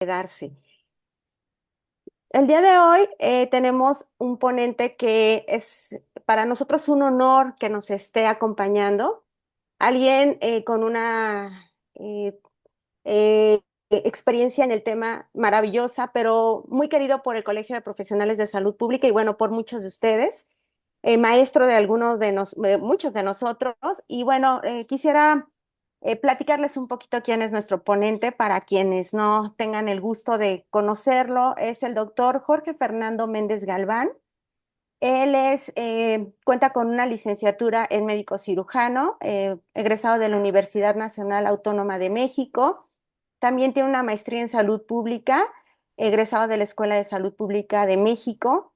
quedarse. El día de hoy tenemos un ponente que es para nosotros un honor que nos esté acompañando, alguien con una experiencia en el tema maravillosa, pero muy querido por el Colegio de Profesionales de Salud Pública y bueno, por muchos de ustedes, maestro de algunos de muchos de nosotros. Y bueno, quisiera platicarles un poquito quién es nuestro ponente para quienes no tengan el gusto de conocerlo. Es el doctor Jorge Fernando Méndez Galván. Él cuenta con una licenciatura en médico cirujano, egresado de la Universidad Nacional Autónoma de México. También tiene una maestría en salud pública, egresado de la Escuela de Salud Pública de México.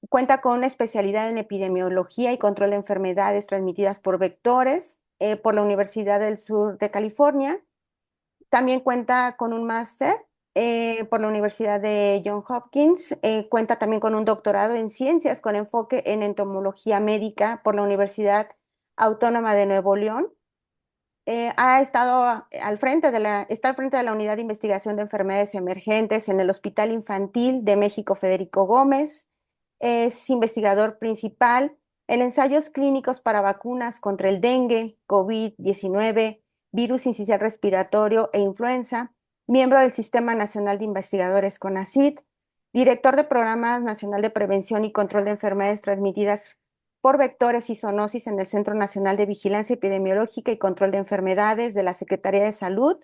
Cuenta con una especialidad en epidemiología y control de enfermedades transmitidas por vectores por la Universidad del Sur de California. También cuenta con un máster por la Universidad de Johns Hopkins. Cuenta también con un doctorado en ciencias con enfoque en entomología médica por la Universidad Autónoma de Nuevo León. Ha estado está al frente de la Unidad de Investigación de Enfermedades Emergentes en el Hospital Infantil de México Federico Gómez. Es investigador principal en ensayos clínicos para vacunas contra el dengue, COVID-19, virus incisional respiratorio e influenza, miembro del Sistema Nacional de Investigadores CONACYT, director de Programas Nacional de Prevención y Control de Enfermedades Transmitidas por vectores y zoonosis en el Centro Nacional de Vigilancia Epidemiológica y Control de Enfermedades de la Secretaría de Salud.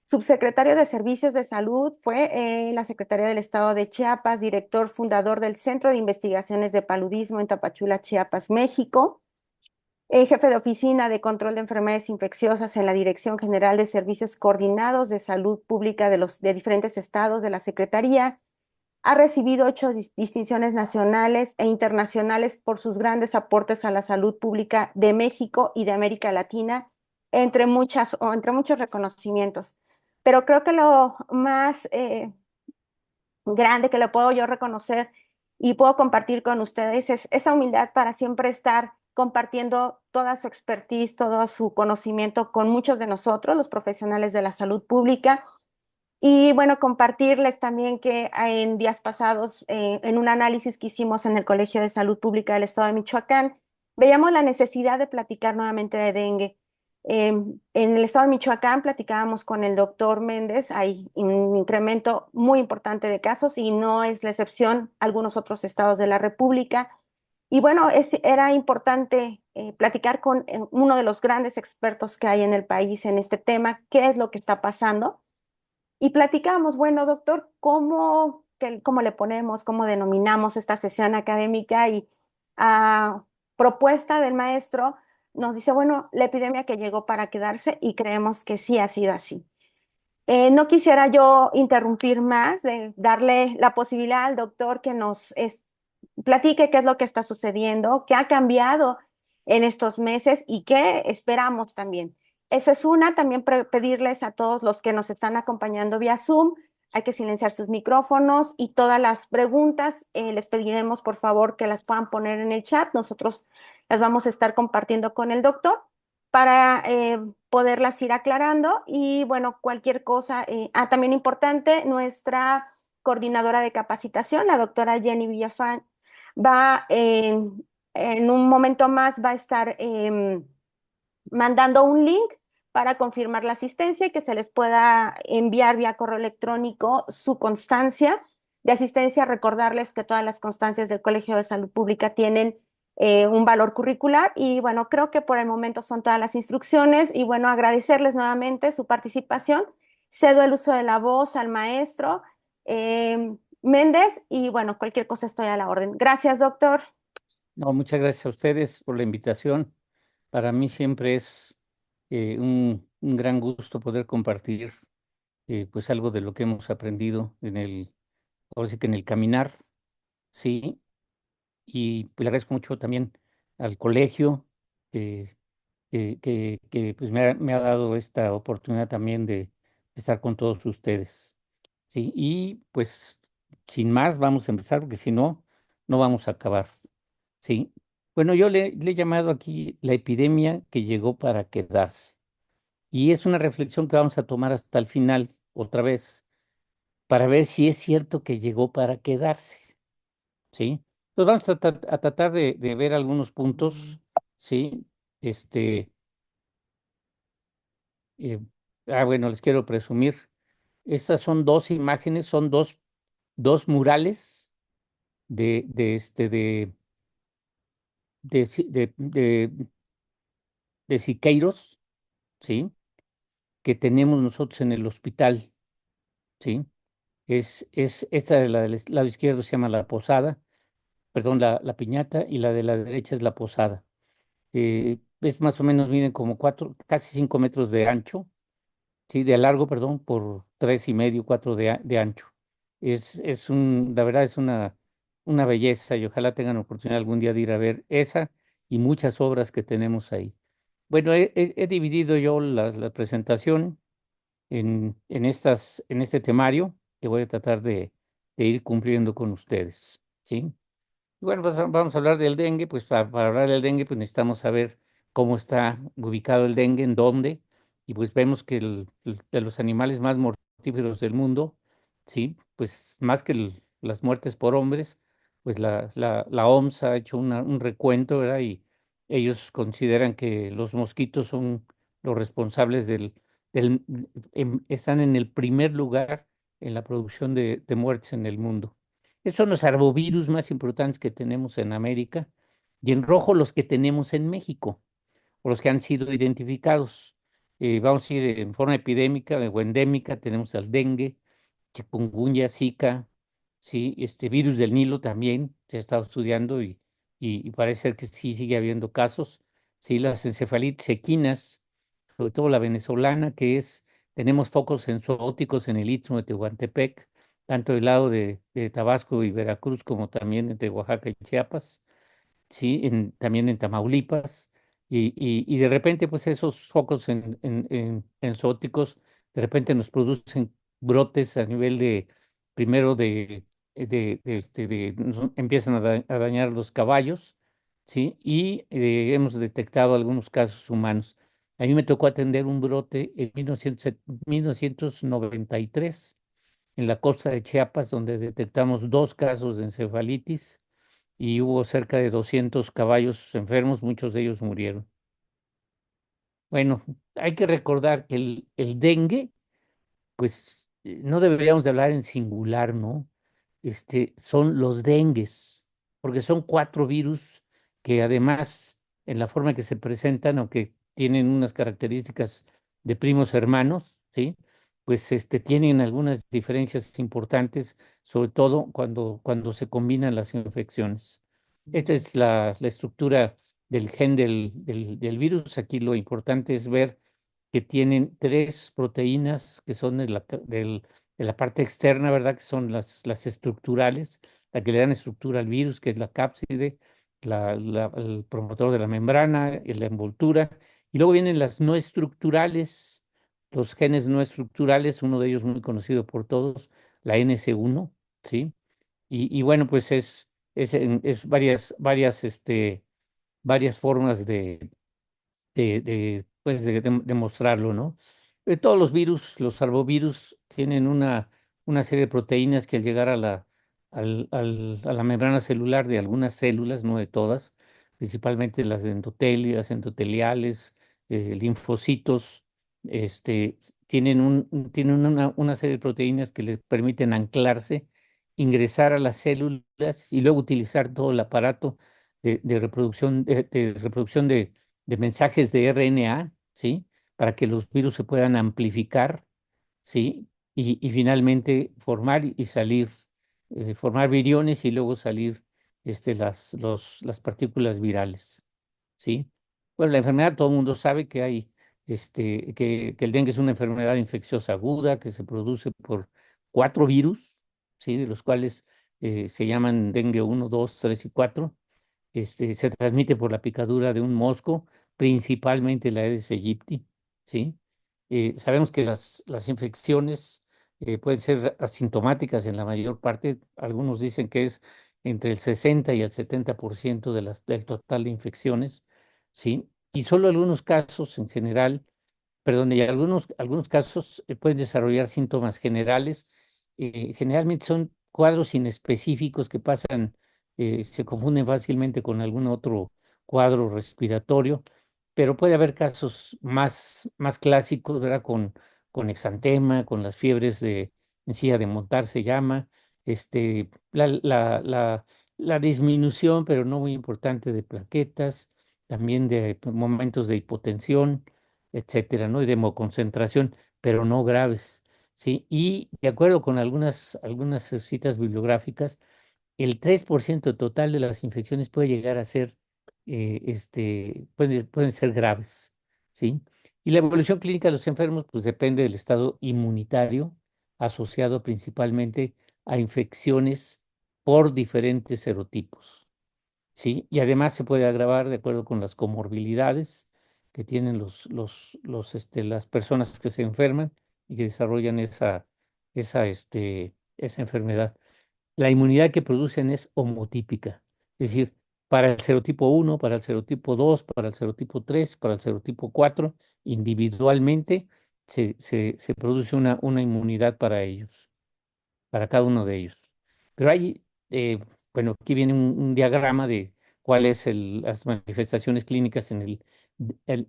Subsecretario de Servicios de Salud fue la Secretaría del Estado de Chiapas, director fundador del Centro de Investigaciones de Paludismo en Tapachula, Chiapas, México. Jefe de Oficina de Control de Enfermedades Infecciosas en la Dirección General de Servicios Coordinados de Salud Pública de diferentes estados de la Secretaría. Ha recibido 8 distinciones nacionales e internacionales por sus grandes aportes a la salud pública de México y de América Latina, entre muchos reconocimientos. Pero creo que lo más grande que le puedo yo reconocer y puedo compartir con ustedes es esa humildad para siempre estar compartiendo toda su expertise, todo su conocimiento con muchos de nosotros, los profesionales de la salud pública. Y bueno, compartirles también que en días pasados, en un análisis que hicimos en el Colegio de Salud Pública del Estado de Michoacán, veíamos la necesidad de platicar nuevamente de dengue. En el Estado de Michoacán platicábamos con el doctor Méndez, hay un incremento muy importante de casos y no es la excepción algunos otros estados de la República. Y bueno, era importante platicar con uno de los grandes expertos que hay en el país en este tema, qué es lo que está pasando y platicamos, bueno, doctor, ¿cómo le ponemos, cómo denominamos esta sesión académica? Y a propuesta del maestro nos dice, bueno, la epidemia que llegó para quedarse y creemos que sí ha sido así. No quisiera yo interrumpir más, de darle la posibilidad al doctor que platique qué es lo que está sucediendo, qué ha cambiado en estos meses y qué esperamos también. Esa es una, también pedirles a todos los que nos están acompañando vía Zoom, hay que silenciar sus micrófonos y todas las preguntas les pediremos por favor que las puedan poner en el chat. Nosotros las vamos a estar compartiendo con el doctor para poderlas ir aclarando y bueno, cualquier cosa. También importante, nuestra coordinadora de capacitación, la doctora Jenny Villafán, va en un momento más, va a estar mandando un link para confirmar la asistencia y que se les pueda enviar vía correo electrónico su constancia de asistencia. Recordarles que todas las constancias del Colegio de Salud Pública tienen un valor curricular y bueno, creo que por el momento son todas las instrucciones y bueno, agradecerles nuevamente su participación. Cedo el uso de la voz al maestro Méndez y bueno, cualquier cosa estoy a la orden. Gracias, doctor. No, muchas gracias a ustedes por la invitación. Para mí siempre es un gran gusto poder compartir pues algo de lo que hemos aprendido ahora sí que en el caminar, sí, y pues, le agradezco mucho también al colegio que, pues me ha dado esta oportunidad también de estar con todos ustedes, sí, y pues sin más vamos a empezar porque si no, no vamos a acabar. Sí. Bueno, yo le he llamado aquí la epidemia que llegó para quedarse. Y es una reflexión que vamos a tomar hasta el final, otra vez. para ver si es cierto que llegó para quedarse, ¿sí? Entonces vamos a tratar de ver algunos puntos, ¿sí? Este, eh, bueno, les quiero presumir. Estas son dos imágenes, son dos murales de, este, de, Si- de Siqueiros, ¿sí? Que tenemos nosotros en el hospital, ¿sí? Es esta de la del lado izquierdo se llama la posada, perdón, la piñata, y la de la derecha es la posada. Es más o menos, miden como 4, casi 5 metros de ancho, sí, de largo, perdón, por 3 y medio, 4 de ancho. La verdad es una belleza y ojalá tengan oportunidad algún día de ir a ver esa y muchas obras que tenemos ahí. Bueno, he dividido yo la presentación en este temario que voy a tratar de ir cumpliendo con ustedes, ¿sí? Bueno, pues vamos a hablar del dengue, pues para hablar del dengue, pues necesitamos saber cómo está ubicado el dengue, en dónde, y pues vemos que de los animales más mortíferos del mundo, sí, pues más que las muertes por hombres, pues la OMS ha hecho un recuento, ¿verdad? Y ellos consideran que los mosquitos son los responsables del, están en el primer lugar en la producción de muertes en el mundo. Esos son los arbovirus más importantes que tenemos en América y en rojo los que tenemos en México o los que han sido identificados. Vamos a ir en forma epidémica o endémica, tenemos al dengue, chikungunya, Zika, sí, este virus del Nilo también se ha estado estudiando y parece ser que sí sigue habiendo casos. Sí, las encefalitis equinas, sobre todo la venezolana, tenemos focos enzootóticos en el Istmo de Tehuantepec, tanto del lado de Tabasco y Veracruz como también entre Oaxaca y Chiapas, sí, también en Tamaulipas, y de repente pues esos focos en zoóticos de repente nos producen brotes a nivel primero empiezan a dañar los caballos, sí, y hemos detectado algunos casos humanos. A mí me tocó atender un brote en 1993 en la costa de Chiapas, donde detectamos 2 casos de encefalitis y hubo cerca de 200 caballos enfermos, muchos de ellos murieron. Bueno, hay que recordar que el dengue, pues no deberíamos de hablar en singular, ¿no? Son los dengues, porque son 4 virus que además, en la forma que se presentan, aunque tienen unas características de primos hermanos, ¿sí? Pues tienen algunas diferencias importantes, sobre todo cuando se combinan las infecciones. Esta es la estructura del gen del virus. Aquí lo importante es ver que tienen 3 proteínas que son de la parte externa, ¿verdad? Que son las estructurales, la que le dan estructura al virus, que es la cápside, el promotor de la membrana, y la envoltura. Y luego vienen las no estructurales, los genes no estructurales, uno de ellos muy conocido por todos, la NS1, ¿sí? Y bueno, pues es varias formas de mostrarlo, ¿no? Todos los virus, los arbovirus, tienen una serie de proteínas que al llegar a la membrana celular de algunas células, no de todas, principalmente las endotelias, endoteliales, linfocitos, tienen una serie de proteínas que les permiten anclarse, ingresar a las células y luego utilizar todo el aparato de reproducción de mensajes de RNA, ¿sí? Para que los virus se puedan amplificar, ¿sí? Y finalmente formar y salir, formar viriones y luego salir las partículas virales, ¿sí? Bueno, la enfermedad, todo el mundo sabe que el dengue es una enfermedad infecciosa aguda que se produce por 4 virus, ¿sí? De los cuales se llaman dengue 1, 2, 3 y 4. Se transmite por la picadura de un mosco, principalmente la Aedes aegypti, ¿sí? Sabemos que las infecciones pueden ser asintomáticas en la mayor parte. Algunos dicen que es entre el 60 y el 70% del total de infecciones, ¿sí? Y solo algunos casos en general, perdón, y algunos casos pueden desarrollar síntomas generales generalmente son cuadros inespecíficos que pasan, se confunden fácilmente con algún otro cuadro respiratorio, pero puede haber casos más clásicos, ¿verdad? Con exantema, con las fiebres de encía de montar se llama, la disminución, pero no muy importante, de plaquetas, también de momentos de hipotensión, etcétera, ¿no? Y de hemoconcentración, pero no graves. Sí, y de acuerdo con algunas citas bibliográficas, el 3% total de las infecciones puede llegar a ser, pueden ser graves, ¿sí? Y la evolución clínica de los enfermos, pues depende del estado inmunitario, asociado principalmente a infecciones por diferentes serotipos. ¿Sí? Y además se puede agravar de acuerdo con las comorbilidades que tienen las personas que se enferman y que desarrollan esa enfermedad. La inmunidad que producen es homotípica, es decir, para el serotipo 1, para el serotipo 2, para el serotipo 3, para el serotipo 4, individualmente se produce una inmunidad para ellos, para cada uno de ellos. Pero hay, bueno, aquí viene un diagrama de cuáles las manifestaciones clínicas en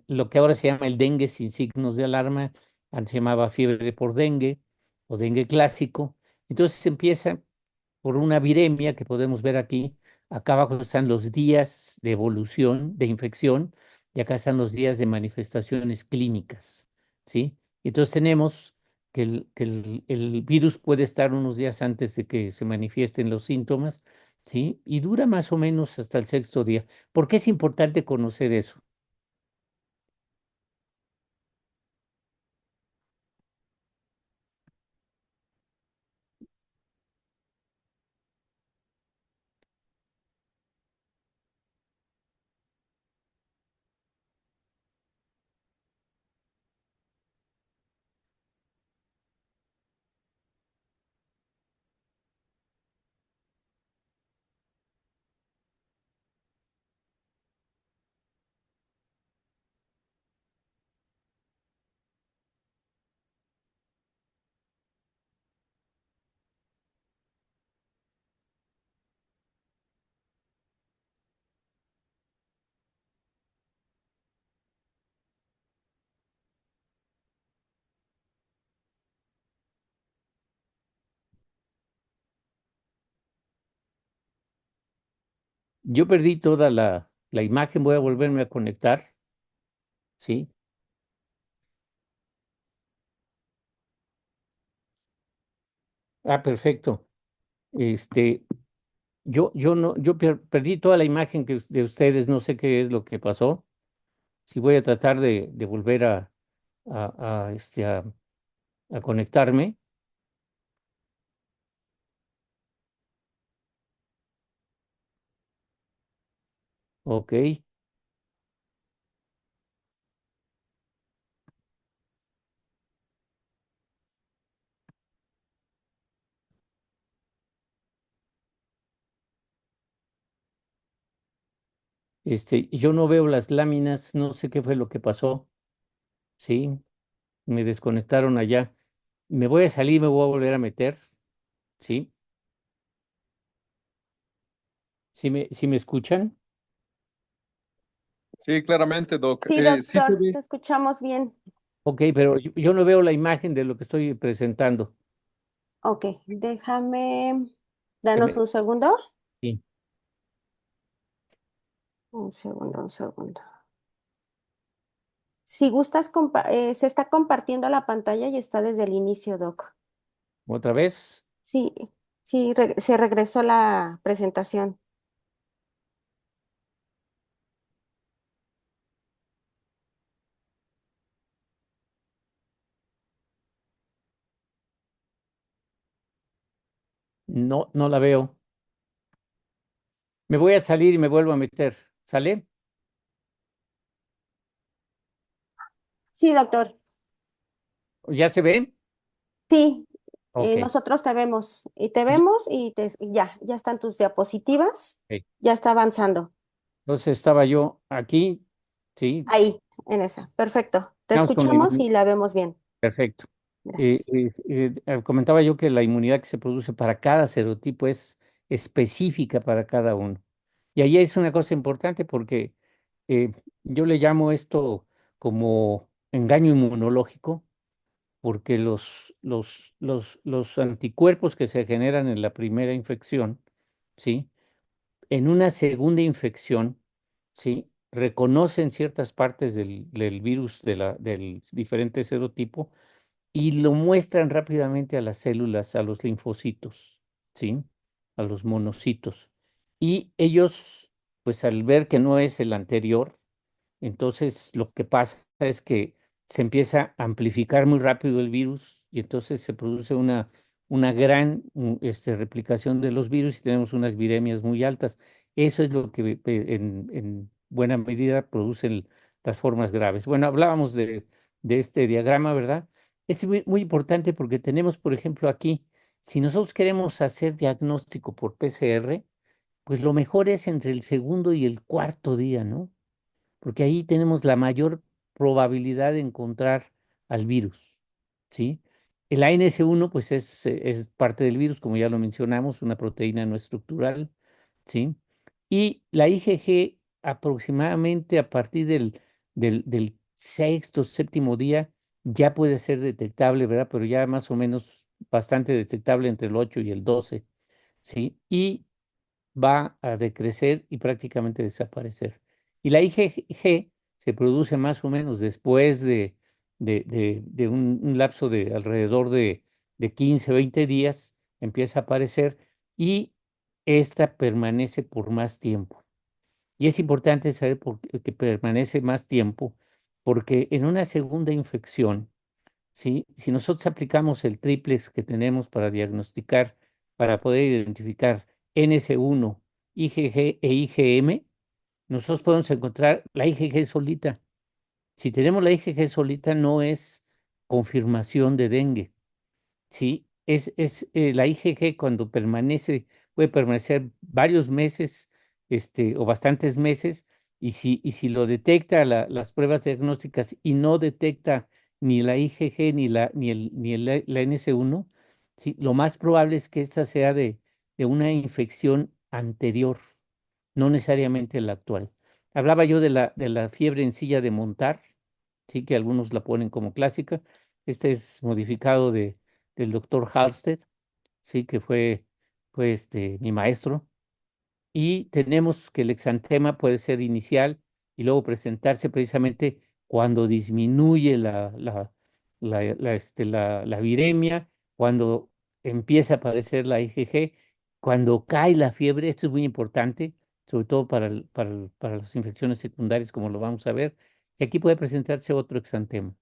lo que ahora se llama el dengue sin signos de alarma. Antes se llamaba fiebre por dengue o dengue clásico. Entonces empieza por una viremia que podemos ver aquí. Acá abajo están los días de evolución, de infección, y acá están los días de manifestaciones clínicas, ¿sí? Entonces tenemos que el virus puede estar unos días antes de que se manifiesten los síntomas, ¿sí? Y dura más o menos hasta el sexto día. ¿Por qué es importante conocer eso? Yo perdí toda la imagen, voy a volverme a conectar, ¿sí? Ah, perfecto. Este, yo no, perdí toda la imagen de ustedes, no sé qué es lo que pasó. Si voy a tratar de volver a, a, este, a, a conectarme. Ok, yo no veo las láminas, no sé qué fue lo que pasó, sí, me desconectaron allá. Me voy a salir, me voy a volver a meter, sí, sí me escuchan. Sí, claramente, Doc. Sí, Sí se doctor, ve. te escuchamos bien. Ok, pero yo no veo la imagen de lo que estoy presentando. Ok, déjame, Que danos me- un segundo. sí. Un segundo, un segundo. Si gustas, se está compartiendo la pantalla y está desde el inicio, Doc. Otra vez, Sí, sí, se regresó la presentación. no la veo. Me voy a salir y me vuelvo a meter, ¿sale? Sí, doctor. ¿Ya se ven? Sí, Ok. nosotros te vemos y Y- ya están tus diapositivas, ok. ya está avanzando. Entonces estaba yo aquí, sí, Ahí, en esa. Perfecto. Te vamos con la escuchamos y la vemos bien. perfecto. Gracias. Comentaba yo que la inmunidad que se produce para cada serotipo es específica para cada uno. Y ahí es una cosa importante porque eh, yo le llamo esto como engaño inmunológico, porque los anticuerpos que se generan en la primera infección, ¿sí? En una segunda infección, ¿sí? Reconocen ciertas partes del virus del diferente serotipo y lo muestran rápidamente a las células, a los linfocitos, ¿sí? A los monocitos. Y ellos, pues al ver que no es el anterior, entonces lo que pasa es que se empieza a amplificar muy rápido el virus y entonces se produce una gran replicación de los virus y tenemos unas viremias muy altas. Eso es lo que en buena medida producen las formas graves. Bueno, hablábamos de este diagrama, ¿verdad? Es muy importante porque tenemos, por ejemplo, aquí, si nosotros queremos hacer diagnóstico por PCR, pues lo mejor es entre el segundo y el cuarto día, ¿no? Porque ahí tenemos la mayor probabilidad de encontrar al virus, ¿sí? El ANS1, pues es parte del virus, como ya lo mencionamos, una proteína no estructural, ¿sí? Y la IgG aproximadamente a partir del sexto, séptimo día ya puede ser detectable, ¿verdad? Pero ya más o menos bastante detectable entre el 8 y el 12, ¿sí? Y va a decrecer y prácticamente desaparecer. Y la IgG se produce más o menos después de un lapso de alrededor de 15, 20 días, empieza a aparecer y esta permanece por más tiempo. Y es importante saber por qué que permanece más tiempo, porque en una segunda infección, ¿sí? Si nosotros aplicamos el triplex que tenemos para diagnosticar, para poder identificar NS1, IgG e IgM, nosotros podemos encontrar la IgG solita. Si tenemos la IgG solita, no es confirmación de dengue. Sí, la IgG cuando permanece, puede permanecer varios meses, o bastantes meses, y si lo detecta las pruebas diagnósticas y no detecta ni la IgG ni la NS1, sí, lo más probable es que esta sea de una infección anterior, no necesariamente la actual. Hablaba yo de la fiebre en silla de montar, sí, que algunos la ponen como clásica. Este es modificado del doctor Halsted, sí, que fue mi maestro. Y tenemos que el exantema puede ser inicial y luego presentarse precisamente cuando disminuye la viremia, cuando empieza a aparecer la IgG, cuando cae la fiebre. Esto es muy importante, sobre todo para las infecciones secundarias, como lo vamos a ver. Y aquí puede presentarse otro exantema.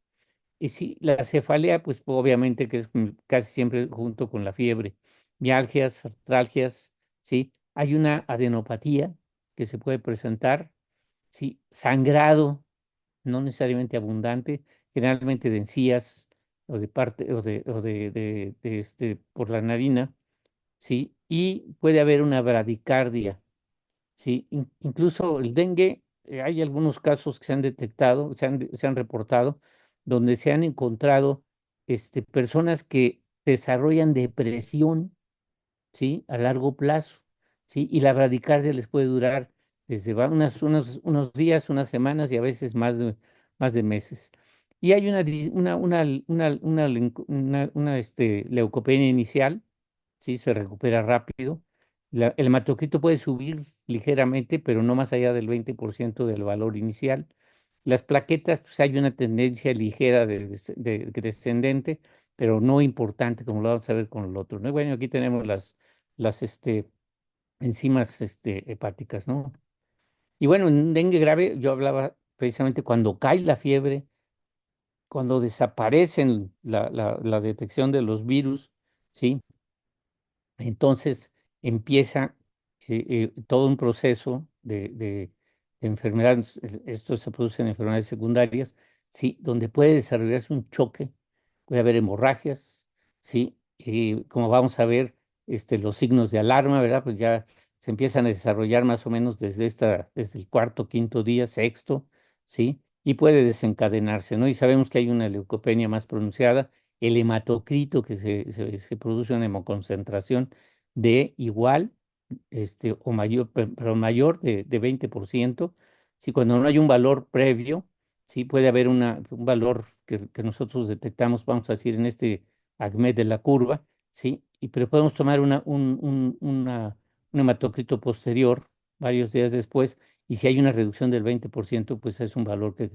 Y sí, la cefalea, pues obviamente que es casi siempre junto con la fiebre, mialgias, artralgias, ¿sí? Hay una adenopatía que se puede presentar, ¿sí? Sangrado, no necesariamente abundante, generalmente de encías o de parte por la narina, ¿sí? Y puede haber una bradicardia. Sí, incluso el dengue, hay algunos casos que se han detectado, se han reportado, donde se han encontrado personas que desarrollan depresión, ¿sí? A largo plazo, ¿sí? Y la bradicardia les puede durar desde unos días, unas semanas y a veces más de meses. Y hay una leucopenia inicial, ¿sí? Se recupera rápido. El hematocrito puede subir ligeramente, pero no más allá del 20% del valor inicial. Las plaquetas, pues hay una tendencia ligera de descendente, pero no importante, como lo vamos a ver con el otro, ¿no? Bueno, aquí tenemos las enzimas hepáticas, ¿no? Y bueno, en dengue grave yo hablaba precisamente cuando cae la fiebre, cuando desaparecen la detección de los virus, ¿sí? Entonces empieza todo un proceso de enfermedades. Esto se produce en enfermedades secundarias, ¿sí? Donde puede desarrollarse un choque, puede haber hemorragias, ¿sí? Y como vamos a ver, los signos de alarma, ¿verdad? Pues ya se empiezan a desarrollar más o menos desde el cuarto, quinto día, sexto, ¿sí? Y puede desencadenarse, ¿no? Y sabemos que hay una leucopenia más pronunciada el hematocrito que se produce una hemoconcentración de igual o mayor, pero mayor de 20%. Si cuando no hay un valor previo, sí puede haber un valor que nosotros detectamos, vamos a decir, en este ACME de la curva, sí, pero podemos tomar un hematocrito posterior varios días después, y si hay una reducción del 20%, pues es un valor que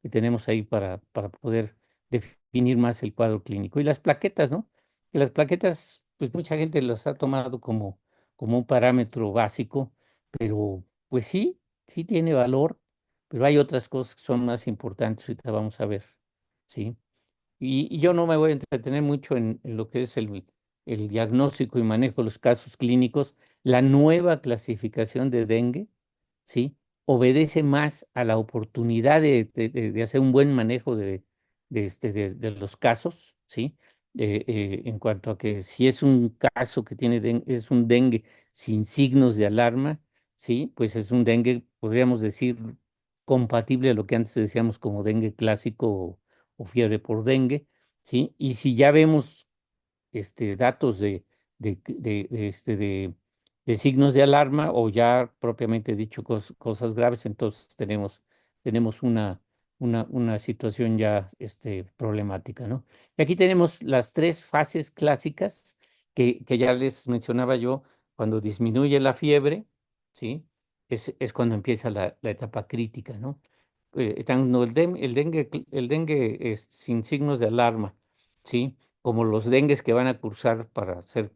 tenemos ahí para poder definir más el cuadro clínico. Y las plaquetas, ¿no? Que las plaquetas, pues mucha gente las ha tomado como un parámetro básico, pero pues sí, sí tiene valor, pero hay otras cosas que son más importantes, ahorita vamos a ver, ¿sí? Y yo no me voy a entretener mucho en lo que es el diagnóstico y manejo de los casos clínicos. La nueva clasificación de dengue, ¿sí? Obedece más a la oportunidad de hacer un buen manejo de los casos, ¿sí? En cuanto a que si es un caso que tiene es un dengue sin signos de alarma, ¿sí? Pues es un dengue, podríamos decir, compatible a lo que antes decíamos como dengue clásico o fiebre por dengue, ¿sí? Y si ya vemos datos de signos de alarma o ya propiamente dicho cosas graves, entonces tenemos una situación ya problemática, ¿no? Y aquí tenemos las tres fases clásicas que ya les mencionaba yo, cuando disminuye la fiebre, ¿sí? Es cuando empieza la etapa crítica, ¿no? Tanto el dengue es sin signos de alarma, ¿sí? Como los dengues que van a cursar para hacer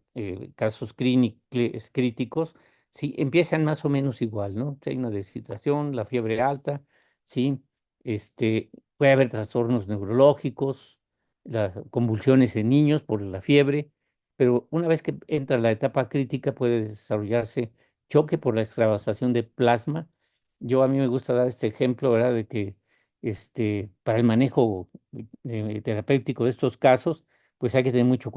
casos críticos, sí, empiezan más o menos igual, ¿no? Si hay una deshidratación, la fiebre alta, sí, puede haber trastornos neurológicos, las convulsiones en niños por la fiebre, pero una vez que entra la etapa crítica puede desarrollarse choque por la extravasación de plasma. A mí me gusta dar este ejemplo, ¿verdad? De que para el manejo terapéutico de estos casos, pues hay que tener mucho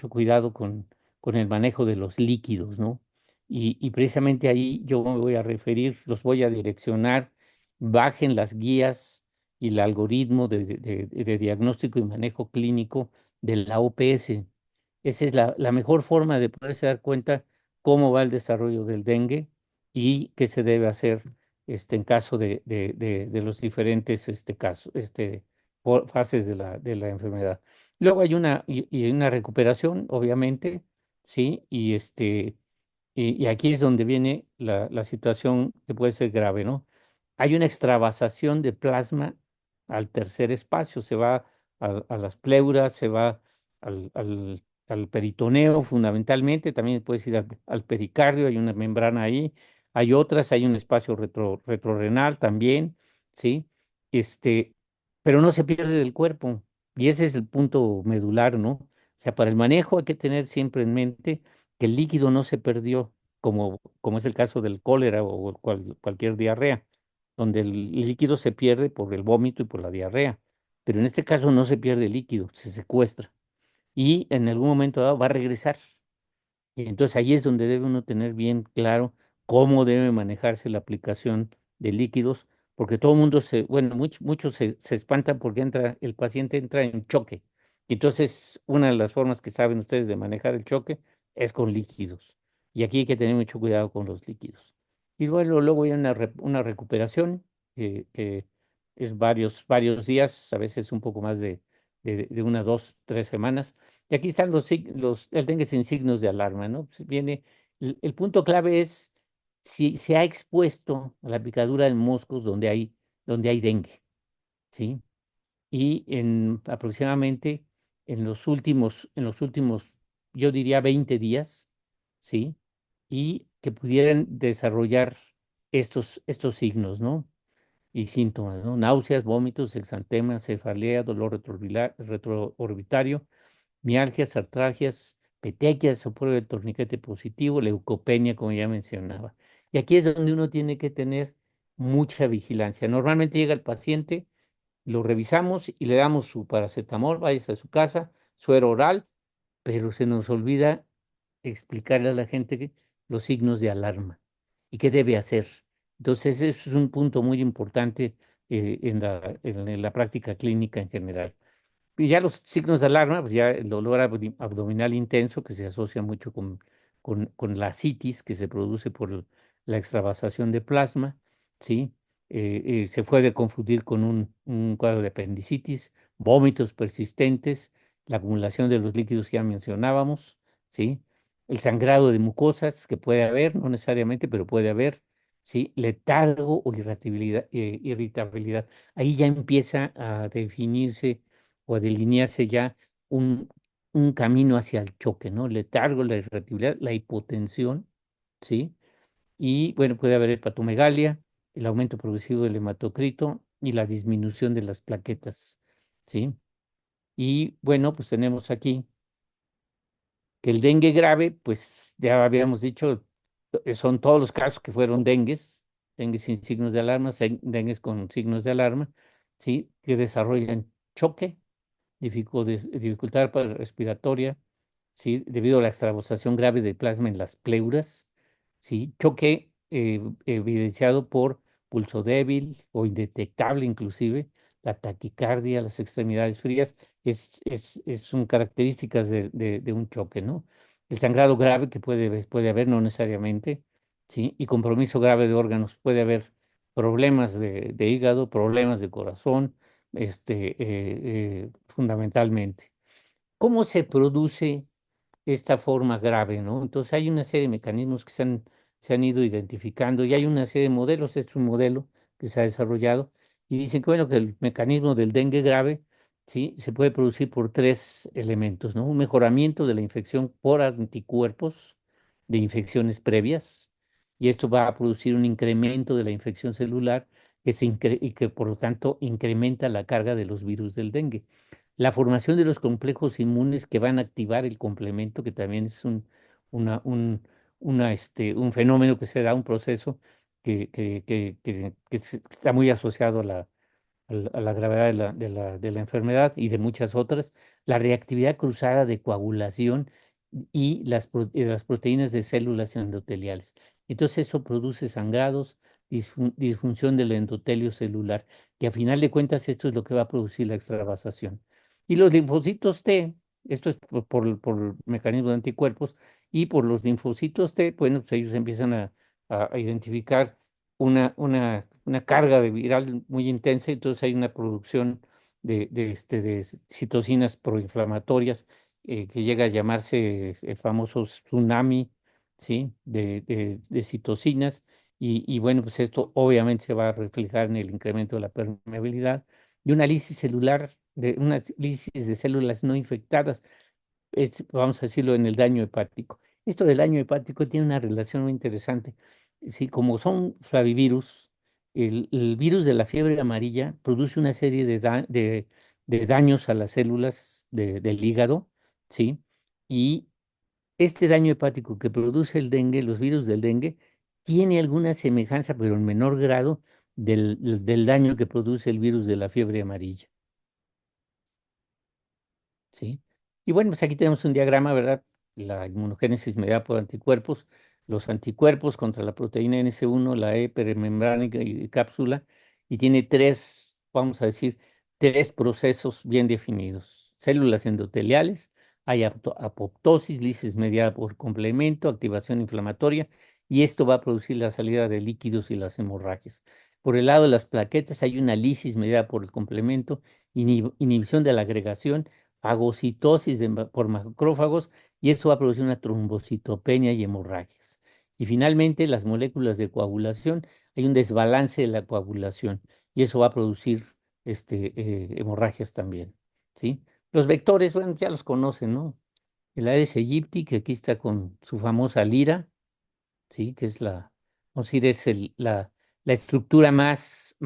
cuidado con el manejo de los líquidos, ¿no? Y precisamente ahí yo me voy a referir, los voy a direccionar, bajen las guías y el algoritmo de diagnóstico y manejo clínico de la OPS. Esa es la mejor forma de poderse dar cuenta cómo va el desarrollo del dengue y qué se debe hacer en caso de los diferentes casos, fases de la enfermedad. Luego hay una recuperación, obviamente, ¿sí? Y aquí es donde viene la situación que puede ser grave, ¿no? Hay una extravasación de plasma al tercer espacio, se va a las pleuras, se va al peritoneo fundamentalmente, también puedes ir al pericardio, hay una membrana ahí, hay otras, hay un espacio retrorrenal también, ¿sí? Este, pero no se pierde del cuerpo, y ese es el punto medular, ¿no? O sea, para el manejo hay que tener siempre en mente que el líquido no se perdió, como es el caso del cólera o cualquier diarrea, donde el líquido se pierde por el vómito y por la diarrea. Pero en este caso no se pierde el líquido, se secuestra y en algún momento dado va a regresar. Y entonces ahí es donde debe uno tener bien claro cómo debe manejarse la aplicación de líquidos, porque todo el mundo bueno, muchos se espantan porque el paciente entra en choque. Y entonces, una de las formas que saben ustedes de manejar el choque es con líquidos. Y aquí hay que tener mucho cuidado con los líquidos. Y luego hay una recuperación que es varios días, a veces un poco más de 1, 2, 3 semanas. Y aquí están el dengue sin signos de alarma, ¿no? Pues el punto clave es si se ha expuesto a la picadura de moscos donde hay dengue, ¿sí? Y aproximadamente en los últimos, yo diría 20 días, ¿sí? Y que pudieran desarrollar estos signos, ¿no? Y síntomas, ¿no? Náuseas, vómitos, exantema, cefalea, dolor retroorbitario, mialgias, artralgias, petequias o prueba de torniquete positivo, leucopenia, como ya mencionaba. Y aquí es donde uno tiene que tener mucha vigilancia. Normalmente llega el paciente, lo revisamos y le damos su paracetamol, vaya a su casa, suero oral, pero se nos olvida explicarle a la gente los signos de alarma y qué debe hacer. Entonces, eso es un punto muy importante en la práctica clínica en general. Y ya los signos de alarma, pues ya el dolor abdominal intenso que se asocia mucho con la citis que se produce por la extravasación de plasma, ¿sí? Se puede confundir con un cuadro de apendicitis, vómitos persistentes, la acumulación de los líquidos que ya mencionábamos, ¿sí? El sangrado de mucosas que puede haber, no necesariamente, pero puede haber, ¿sí? Letargo o irritabilidad. Ahí ya empieza a definirse o a delinearse ya un, un camino hacia el choque, ¿no? Letargo, la irritabilidad, la hipotensión, ¿sí? Y bueno, puede haber hepatomegalia, el aumento progresivo del hematocrito y la disminución de las plaquetas, ¿sí? Y bueno, pues tenemos aquí que el dengue grave, pues ya habíamos dicho, son todos los casos que fueron dengues sin signos de alarma, dengues con signos de alarma, ¿sí? Que desarrollan choque, dificultad respiratoria, ¿sí? Debido a la extravasación grave de plasma en las pleuras, ¿sí? Choque evidenciado por pulso débil o indetectable inclusive, la taquicardia, las extremidades frías, son características de un choque, ¿no? El sangrado grave que puede haber, no necesariamente, ¿sí? Y compromiso grave de órganos, puede haber problemas de hígado, problemas de corazón, fundamentalmente. ¿Cómo se produce esta forma grave, ¿no? Entonces hay una serie de mecanismos que se han ido identificando y hay una serie de modelos, este es un modelo que se ha desarrollado y dicen que, bueno, que el mecanismo del dengue grave, ¿sí? Se puede producir por tres elementos, ¿no? Un mejoramiento de la infección por anticuerpos de infecciones previas y esto va a producir un incremento de la infección celular y que por lo tanto incrementa la carga de los virus del dengue. La formación de los complejos inmunes que van a activar el complemento, que también es una, un, un fenómeno que se da, un proceso que está muy asociado a la gravedad de la enfermedad y de muchas otras, la reactividad cruzada de coagulación y las proteínas de células endoteliales. Entonces eso produce sangrados, disfunción del endotelio celular, que a final de cuentas esto es lo que va a producir la extravasación. Y los linfocitos T, esto es por mecanismo de anticuerpos, y por los linfocitos T, bueno, pues ellos empiezan a identificar una carga de viral muy intensa, entonces hay una producción de citocinas proinflamatorias que llega a llamarse el famoso tsunami, ¿sí? De citocinas, y bueno, pues esto obviamente se va a reflejar en el incremento de la permeabilidad y una lisis celular, una lisis de células no infectadas, vamos a decirlo, en el daño hepático. Esto del daño hepático tiene una relación muy interesante. Sí, como son flavivirus, el virus de la fiebre amarilla produce una serie de daños a las células del hígado, ¿sí? Y este daño hepático que produce el dengue, los virus del dengue, tiene alguna semejanza, pero en menor grado, del daño que produce el virus de la fiebre amarilla. ¿Sí? Y bueno, pues aquí tenemos un diagrama, ¿verdad? La inmunogénesis mediada por anticuerpos, los anticuerpos contra la proteína NS1, la E permembránica y cápsula, y tiene tres, vamos a decir, tres procesos bien definidos. Células endoteliales, hay apoptosis, lisis mediada por complemento, activación inflamatoria, y esto va a producir la salida de líquidos y las hemorragias. Por el lado de las plaquetas hay una lisis mediada por el complemento, inhibición de la agregación, fagocitosis por macrófagos y esto va a producir una trombocitopenia y hemorragias. Y finalmente, las moléculas de coagulación, hay un desbalance de la coagulación y eso va a producir hemorragias también, ¿sí? Los vectores, bueno, ya los conocen, ¿no? El Aedes aegypti, que aquí está con su famosa lira, ¿sí? Que es vamos a decir, es la estructura más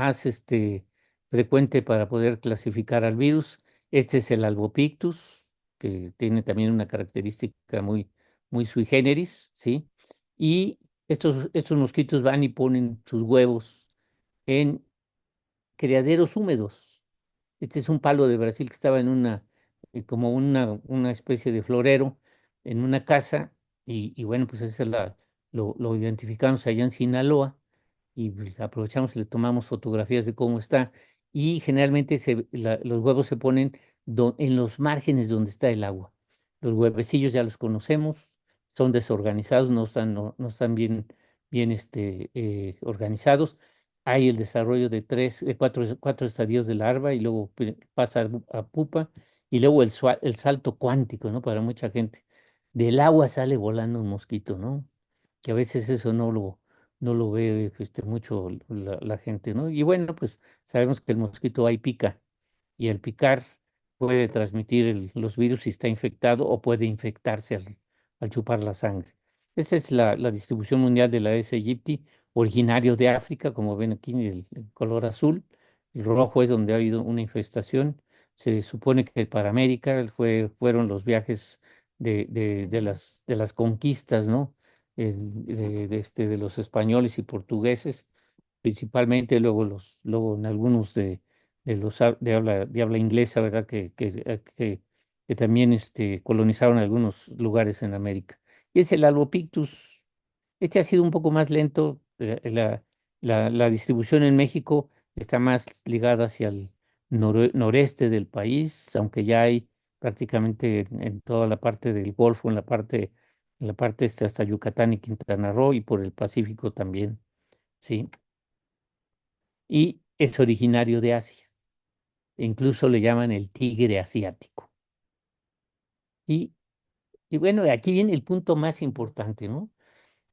frecuente para poder clasificar al virus. Este es el Albopictus, que tiene también una característica muy sui generis, ¿sí? Y estos mosquitos van y ponen sus huevos en criaderos húmedos. Este es un palo de Brasil que estaba en como una especie de florero en una casa y bueno, pues esa es lo identificamos allá en Sinaloa y pues, aprovechamos y le tomamos fotografías de cómo está y generalmente los huevos se ponen en los márgenes donde está el agua. Los huevecillos ya los conocemos, son desorganizados, no están bien organizados. Hay el desarrollo de cuatro estadios de larva y luego pasa a pupa y luego el salto cuántico, ¿no? Para mucha gente. Del agua sale volando un mosquito, ¿no? Que a veces eso no lo ve mucho la gente, ¿no? Y bueno, pues sabemos que el mosquito ahí pica y al picar puede transmitir los virus si está infectado o puede infectarse al chupar la sangre. Esa es la distribución mundial de la Aedes aegypti, originario de África, como ven aquí en el color azul. El rojo es donde ha habido una infestación. Se supone que para América fueron los viajes de las conquistas, ¿no? De los españoles y portugueses principalmente, luego en algunos de habla inglesa, ¿verdad? Que también colonizaron algunos lugares en América. Y es el Albopictus. Este ha sido un poco más lento. La distribución en México está más ligada hacia el noreste del país, aunque ya hay prácticamente en toda la parte del Golfo, en la parte hasta Yucatán y Quintana Roo y por el Pacífico también, ¿sí? Y es originario de Asia. E incluso le llaman el tigre asiático. Y, y bueno, aquí viene el punto más importante, ¿no?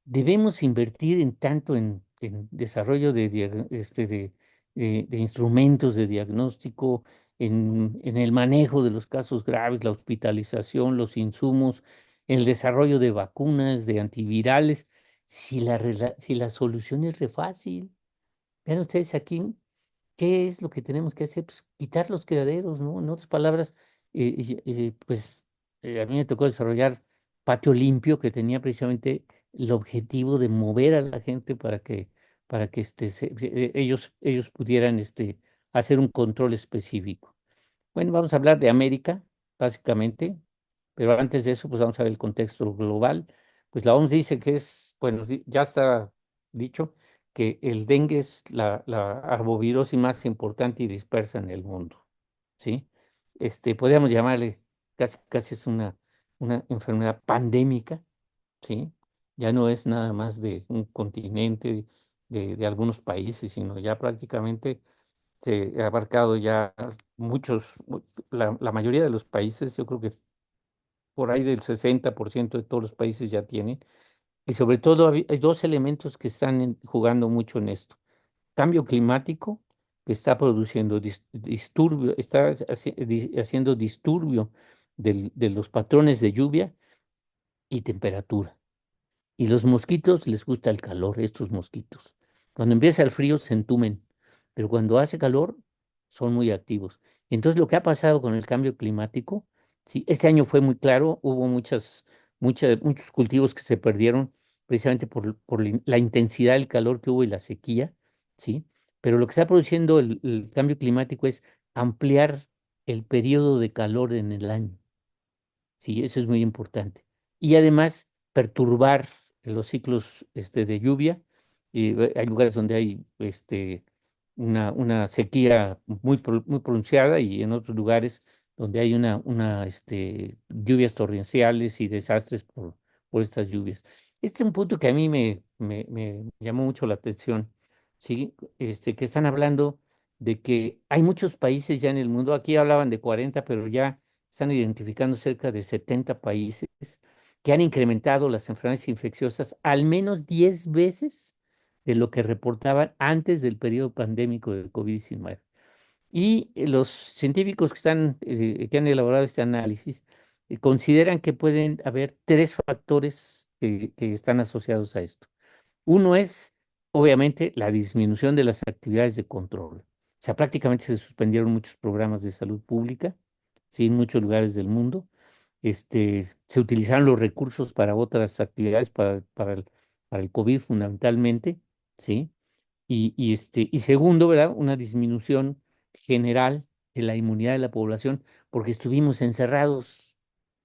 Debemos invertir en tanto en desarrollo de instrumentos de diagnóstico, en el manejo de los casos graves, la hospitalización, los insumos, el desarrollo de vacunas, de antivirales, si la solución es re fácil. Vean ustedes aquí. ¿Qué es lo que tenemos que hacer? Pues quitar los criaderos, ¿no? En otras palabras, pues a mí me tocó desarrollar Patio Limpio, que tenía precisamente el objetivo de mover a la gente para que ellos pudieran hacer un control específico. Bueno, vamos a hablar de América, básicamente, pero antes de eso, pues vamos a ver el contexto global. Pues la OMS dice que bueno, ya está dicho que el dengue es la arbovirosis más importante y dispersa en el mundo, ¿sí? Podríamos llamarle, casi, casi es una enfermedad pandémica, ¿sí? Ya no es nada más de un continente, de algunos países, sino ya prácticamente se ha abarcado ya la mayoría de los países. Yo creo que por ahí del 60% de todos los países ya tienen, y sobre todo hay dos elementos que están jugando mucho en esto. Cambio climático, que está produciendo disturbio, está haciendo disturbio de los patrones de lluvia y temperatura. Y los mosquitos les gusta el calor, estos mosquitos. Cuando empieza el frío se entumen, pero cuando hace calor son muy activos. Entonces lo que ha pasado con el cambio climático, sí, este año fue muy claro, hubo muchos cultivos que se perdieron precisamente por la intensidad del calor que hubo y la sequía, ¿sí? Pero lo que está produciendo el cambio climático es ampliar el periodo de calor en el año. Sí, eso es muy importante. Y además, perturbar los ciclos de lluvia. Y hay lugares donde hay una sequía muy pronunciada y en otros lugares donde hay lluvias torrenciales y desastres por estas lluvias. Este es un punto que a mí me llamó mucho la atención, ¿sí? Que están hablando de que hay muchos países ya en el mundo. Aquí hablaban de 40, pero ya están identificando cerca de 70 países que han incrementado las enfermedades infecciosas al menos 10 veces de lo que reportaban antes del periodo pandémico del COVID-19. Y los científicos que han elaborado este análisis consideran que pueden haber tres factores que están asociados a esto. Uno es, obviamente, la disminución de las actividades de control. O sea, prácticamente se suspendieron muchos programas de salud pública, ¿sí? En muchos lugares del mundo. Se utilizaron los recursos para otras actividades, para el COVID fundamentalmente, ¿sí? Y segundo, ¿verdad? Una disminución general de la inmunidad de la población, porque estuvimos encerrados.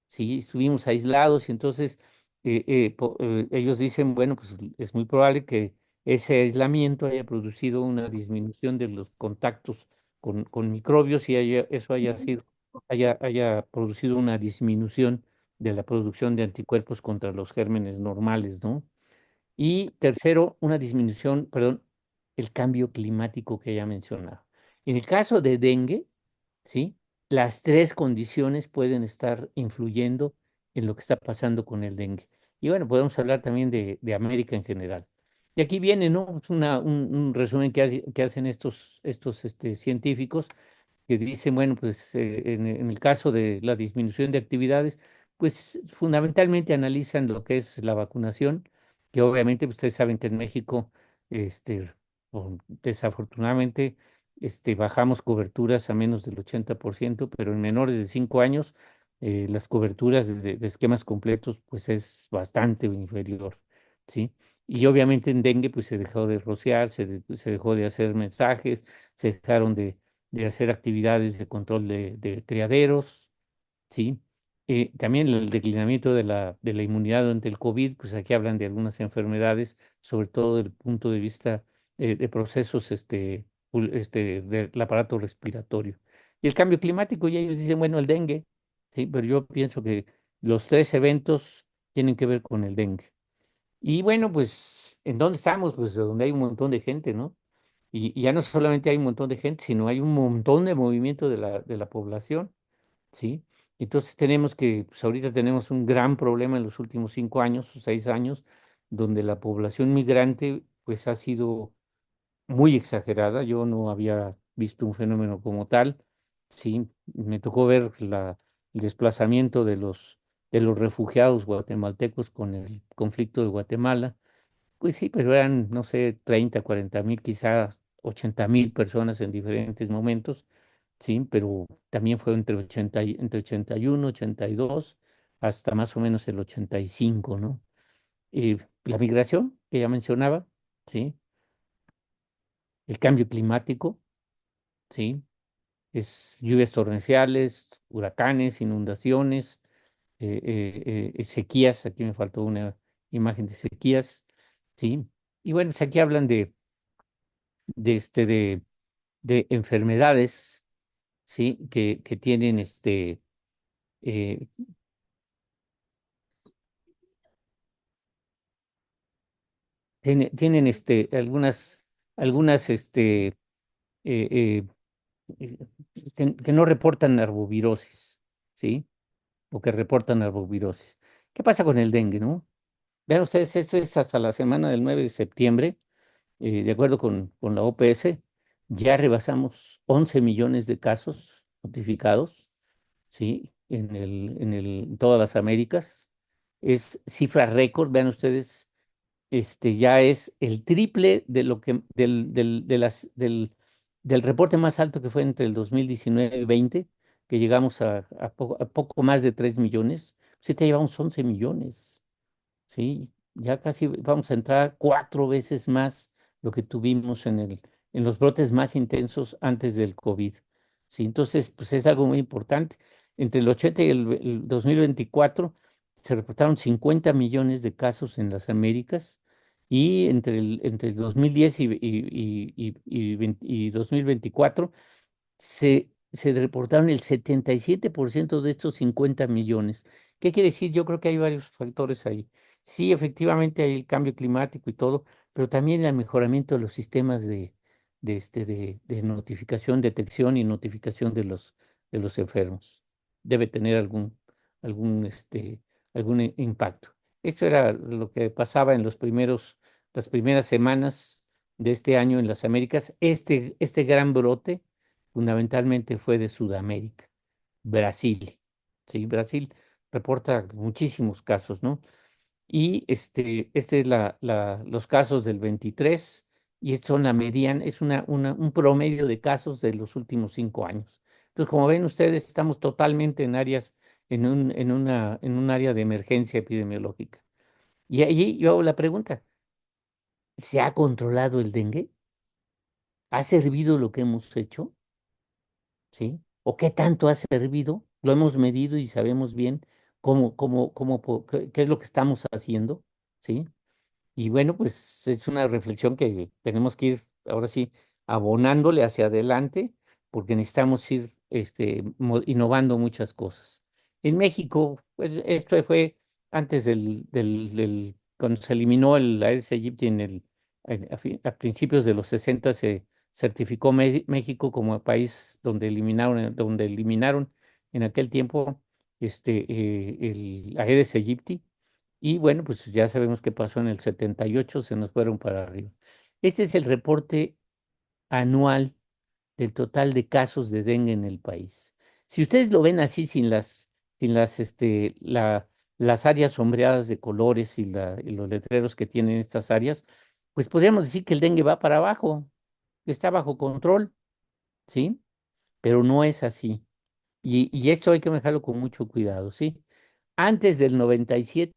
Sí, estuvimos aislados y entonces ellos dicen, bueno, pues es muy probable que ese aislamiento haya producido una disminución de los contactos con microbios y eso haya sido haya producido una disminución de la producción de anticuerpos contra los gérmenes normales, ¿no? Y tercero, una disminución, perdón, el cambio climático que ya mencionaba. En el caso de dengue, ¿sí? Las tres condiciones pueden estar influyendo en lo que está pasando con el dengue. Y bueno, podemos hablar también de América en general. Y aquí viene, ¿no? Es un resumen que hacen estos científicos que dicen, bueno, pues en el caso de la disminución de actividades, pues fundamentalmente analizan lo que es la vacunación, que obviamente ustedes saben que en México, desafortunadamente, bajamos coberturas a menos del 80%, pero en menores de 5 años, las coberturas de esquemas completos, pues es bastante inferior, ¿sí? Y obviamente en dengue, pues se dejó de rociar, se dejó de hacer mensajes, se dejaron de hacer actividades de control de criaderos, ¿sí? También el declinamiento de la inmunidad durante el COVID, pues aquí hablan de algunas enfermedades, sobre todo desde el punto de vista de procesos del aparato respiratorio. Y el cambio climático, y ellos dicen, bueno, el dengue, ¿sí? Pero yo pienso que los tres eventos tienen que ver con el dengue. Y bueno, pues, ¿en dónde estamos? Pues donde hay un montón de gente, ¿no? Y ya no solamente hay un montón de gente, sino hay un montón de movimiento de la población, ¿sí? Entonces tenemos que, pues ahorita tenemos un gran problema en los últimos 5 años o 6 años, donde la población migrante, pues ha sido muy exagerada. Yo no había visto un fenómeno como tal, ¿sí? Me tocó ver el desplazamiento de los refugiados guatemaltecos con el conflicto de Guatemala. Pues sí, pero eran, no sé, 30, 40,000, quizás 80,000 personas en diferentes momentos, sí, pero también fue entre 81, 82, hasta más o menos el 85, ¿no? La migración, que ya mencionaba, sí, el cambio climático, sí, es lluvias torrenciales, huracanes, inundaciones, sequías, aquí me faltó una imagen de sequías, sí, y bueno, pues aquí hablan de, este, de enfermedades, ¿sí? Que tienen, eh, tienen, algunas, eh, eh, que no reportan arbovirosis, ¿sí? O que reportan arbovirosis. ¿Qué pasa con el dengue, no? Vean ustedes, esto es hasta la semana del 9 de septiembre, de acuerdo con la OPS, ya rebasamos 11 millones de casos notificados, ¿sí? En todas las Américas. Es cifra récord, vean ustedes, ya es el triple de lo que, del reporte más alto que fue entre el 2019 y 20, que llegamos a poco más de 3 millones. Sí, te llevamos 11 millones. Sí, ya casi vamos a entrar 4 veces más lo que tuvimos en los brotes más intensos antes del COVID. Sí, entonces, pues es algo muy importante. Entre el 80 y el 2024 se reportaron 50 millones de casos en las Américas y entre el 2010 y 2024 se reportaron el 77% de estos 50 millones. ¿Qué quiere decir? Yo creo que hay varios factores ahí. Sí, efectivamente hay el cambio climático y todo, pero también el mejoramiento de los sistemas de notificación, detección y notificación de los enfermos. Debe tener algún impacto. Esto era lo que pasaba las primeras semanas de este año en las Américas. Este gran brote fundamentalmente fue de Sudamérica, Brasil. Sí, Brasil reporta muchísimos casos, ¿no? Y este es los casos del 23 y estos son la mediana, es un promedio de casos de los últimos 5 años. Entonces, como ven ustedes, estamos totalmente en un área de emergencia epidemiológica. Y allí yo hago la pregunta, ¿se ha controlado el dengue? ¿Ha servido lo que hemos hecho? ¿Sí? ¿O qué tanto ha servido? Lo hemos medido y sabemos bien qué es lo que estamos haciendo, ¿sí? Y bueno, pues es una reflexión que tenemos que ir ahora sí abonándole hacia adelante, porque necesitamos ir innovando muchas cosas. En México, pues, esto fue antes cuando se eliminó el Aedes aegypti a principios de los 60 se certificó México como país donde eliminaron en aquel tiempo el Aedes aegypti. Y bueno, pues ya sabemos qué pasó en el 78, se nos fueron para arriba. Este es el reporte anual del total de casos de dengue en el país. Si ustedes lo ven así, las áreas sombreadas de colores y los letreros que tienen estas áreas, pues podríamos decir que el dengue va para abajo, que está bajo control, ¿sí? Pero no es así. Y esto hay que dejarlo con mucho cuidado, ¿sí? Antes del 97,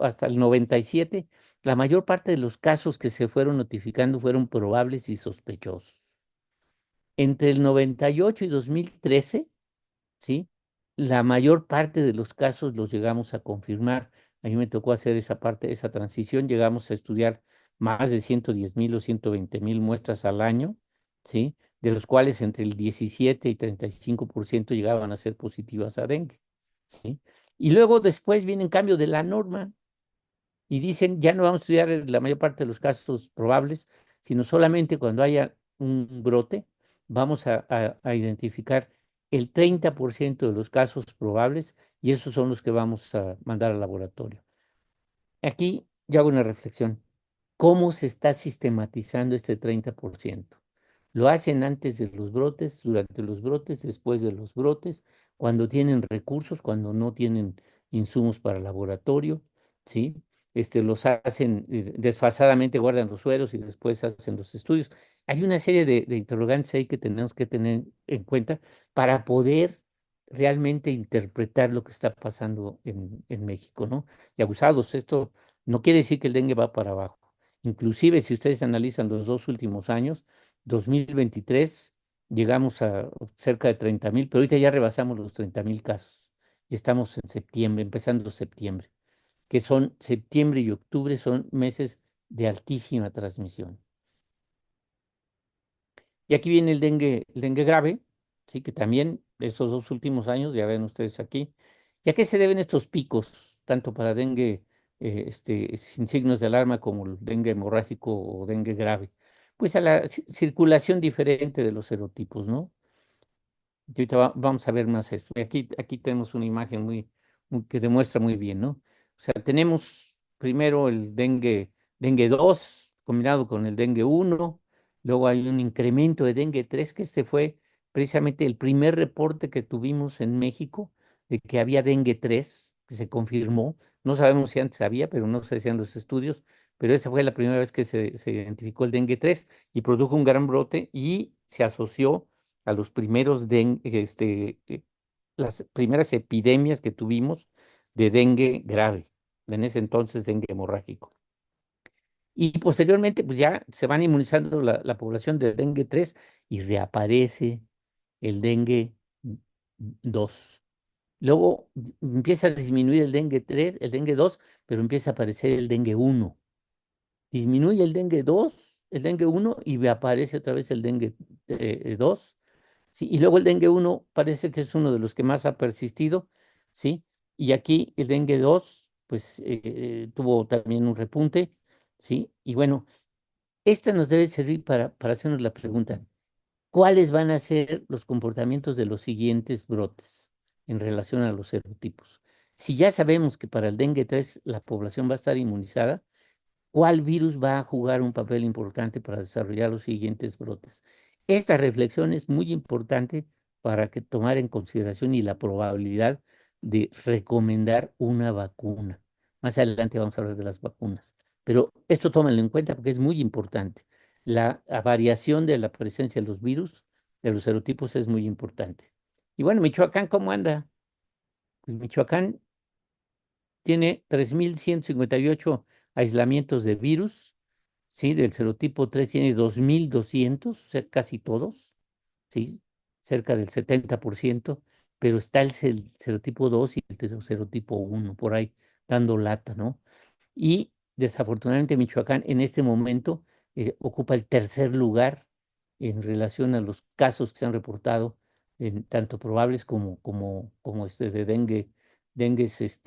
hasta el 97, la mayor parte de los casos que se fueron notificando fueron probables y sospechosos. Entre el 98 y 2013, ¿sí? La mayor parte de los casos los llegamos a confirmar. A mí me tocó hacer esa parte, esa transición. Llegamos a estudiar más de 110,000 o 120,000 muestras al año, ¿sí? De los cuales entre el 17 y 35% llegaban a ser positivas a dengue, ¿sí? Y luego después viene en cambio de la norma y dicen, ya no vamos a estudiar la mayor parte de los casos probables, sino solamente cuando haya un brote, vamos a identificar el 30% de los casos probables y esos son los que vamos a mandar al laboratorio. Aquí yo hago una reflexión. ¿Cómo se está sistematizando este 30%? Lo hacen antes de los brotes, durante los brotes, después de los brotes, cuando tienen recursos, cuando no tienen insumos para laboratorio, ¿sí? Los hacen desfasadamente, guardan los sueros y después hacen los estudios. Hay una serie de interrogantes ahí que tenemos que tener en cuenta para poder realmente interpretar lo que está pasando en México, ¿no? Y abusados, esto no quiere decir que el dengue va para abajo. Inclusive, si ustedes analizan los 2 últimos años, 2023 llegamos a cerca de 30,000, pero ahorita ya rebasamos los 30,000 casos. Y estamos en septiembre, empezando septiembre, que son septiembre y octubre, son meses de altísima transmisión. Y aquí viene el dengue grave, sí, que también estos 2 últimos años, ya ven ustedes aquí. ¿Y a qué se deben estos picos, tanto para dengue sin signos de alarma como el dengue hemorrágico o dengue grave? Pues a la circulación diferente de los serotipos, ¿no? Y ahorita vamos a ver más esto. Y aquí tenemos una imagen que demuestra muy bien, ¿no? O sea, tenemos primero el dengue 2 combinado con el dengue uno, luego hay un incremento de dengue 3 que este fue precisamente el primer reporte que tuvimos en México de que había dengue 3 que se confirmó. No sabemos si antes había, pero no se hacían los estudios, pero esa fue la primera vez que se identificó el dengue 3 y produjo un gran brote y se asoció a los primeros las primeras epidemias que tuvimos de dengue grave, en ese entonces dengue hemorrágico. Y posteriormente, pues ya se van inmunizando la población de dengue 3 y reaparece el dengue 2. Luego empieza a disminuir el dengue 3, el dengue 2, pero empieza a aparecer el dengue 1. Disminuye el dengue 2, el dengue 1 y aparece otra vez el dengue 2. Sí, y luego el dengue uno parece que es uno de los que más ha persistido, ¿sí? Y aquí el dengue 2 pues tuvo también un repunte, ¿sí? Y bueno, esta nos debe servir para hacernos la pregunta, ¿cuáles van a ser los comportamientos de los siguientes brotes en relación a los serotipos? Si ya sabemos que para el dengue 3 la población va a estar inmunizada, ¿cuál virus va a jugar un papel importante para desarrollar los siguientes brotes? Esta reflexión es muy importante para que tomar en consideración y la probabilidad de recomendar una vacuna. Más adelante vamos a hablar de las vacunas, pero esto tómenlo en cuenta porque es muy importante. La variación de la presencia de los virus, de los serotipos, es muy importante. Y bueno, Michoacán, ¿cómo anda? Pues Michoacán tiene 3,158 aislamientos de virus. Sí, del serotipo 3 tiene 2,200, o sea, casi todos, sí, cerca del 70%, pero está el serotipo 2 y el serotipo 1 por ahí dando lata, ¿no? Y desafortunadamente Michoacán en este momento ocupa el tercer lugar en relación a los casos que se han reportado tanto probables como de dengues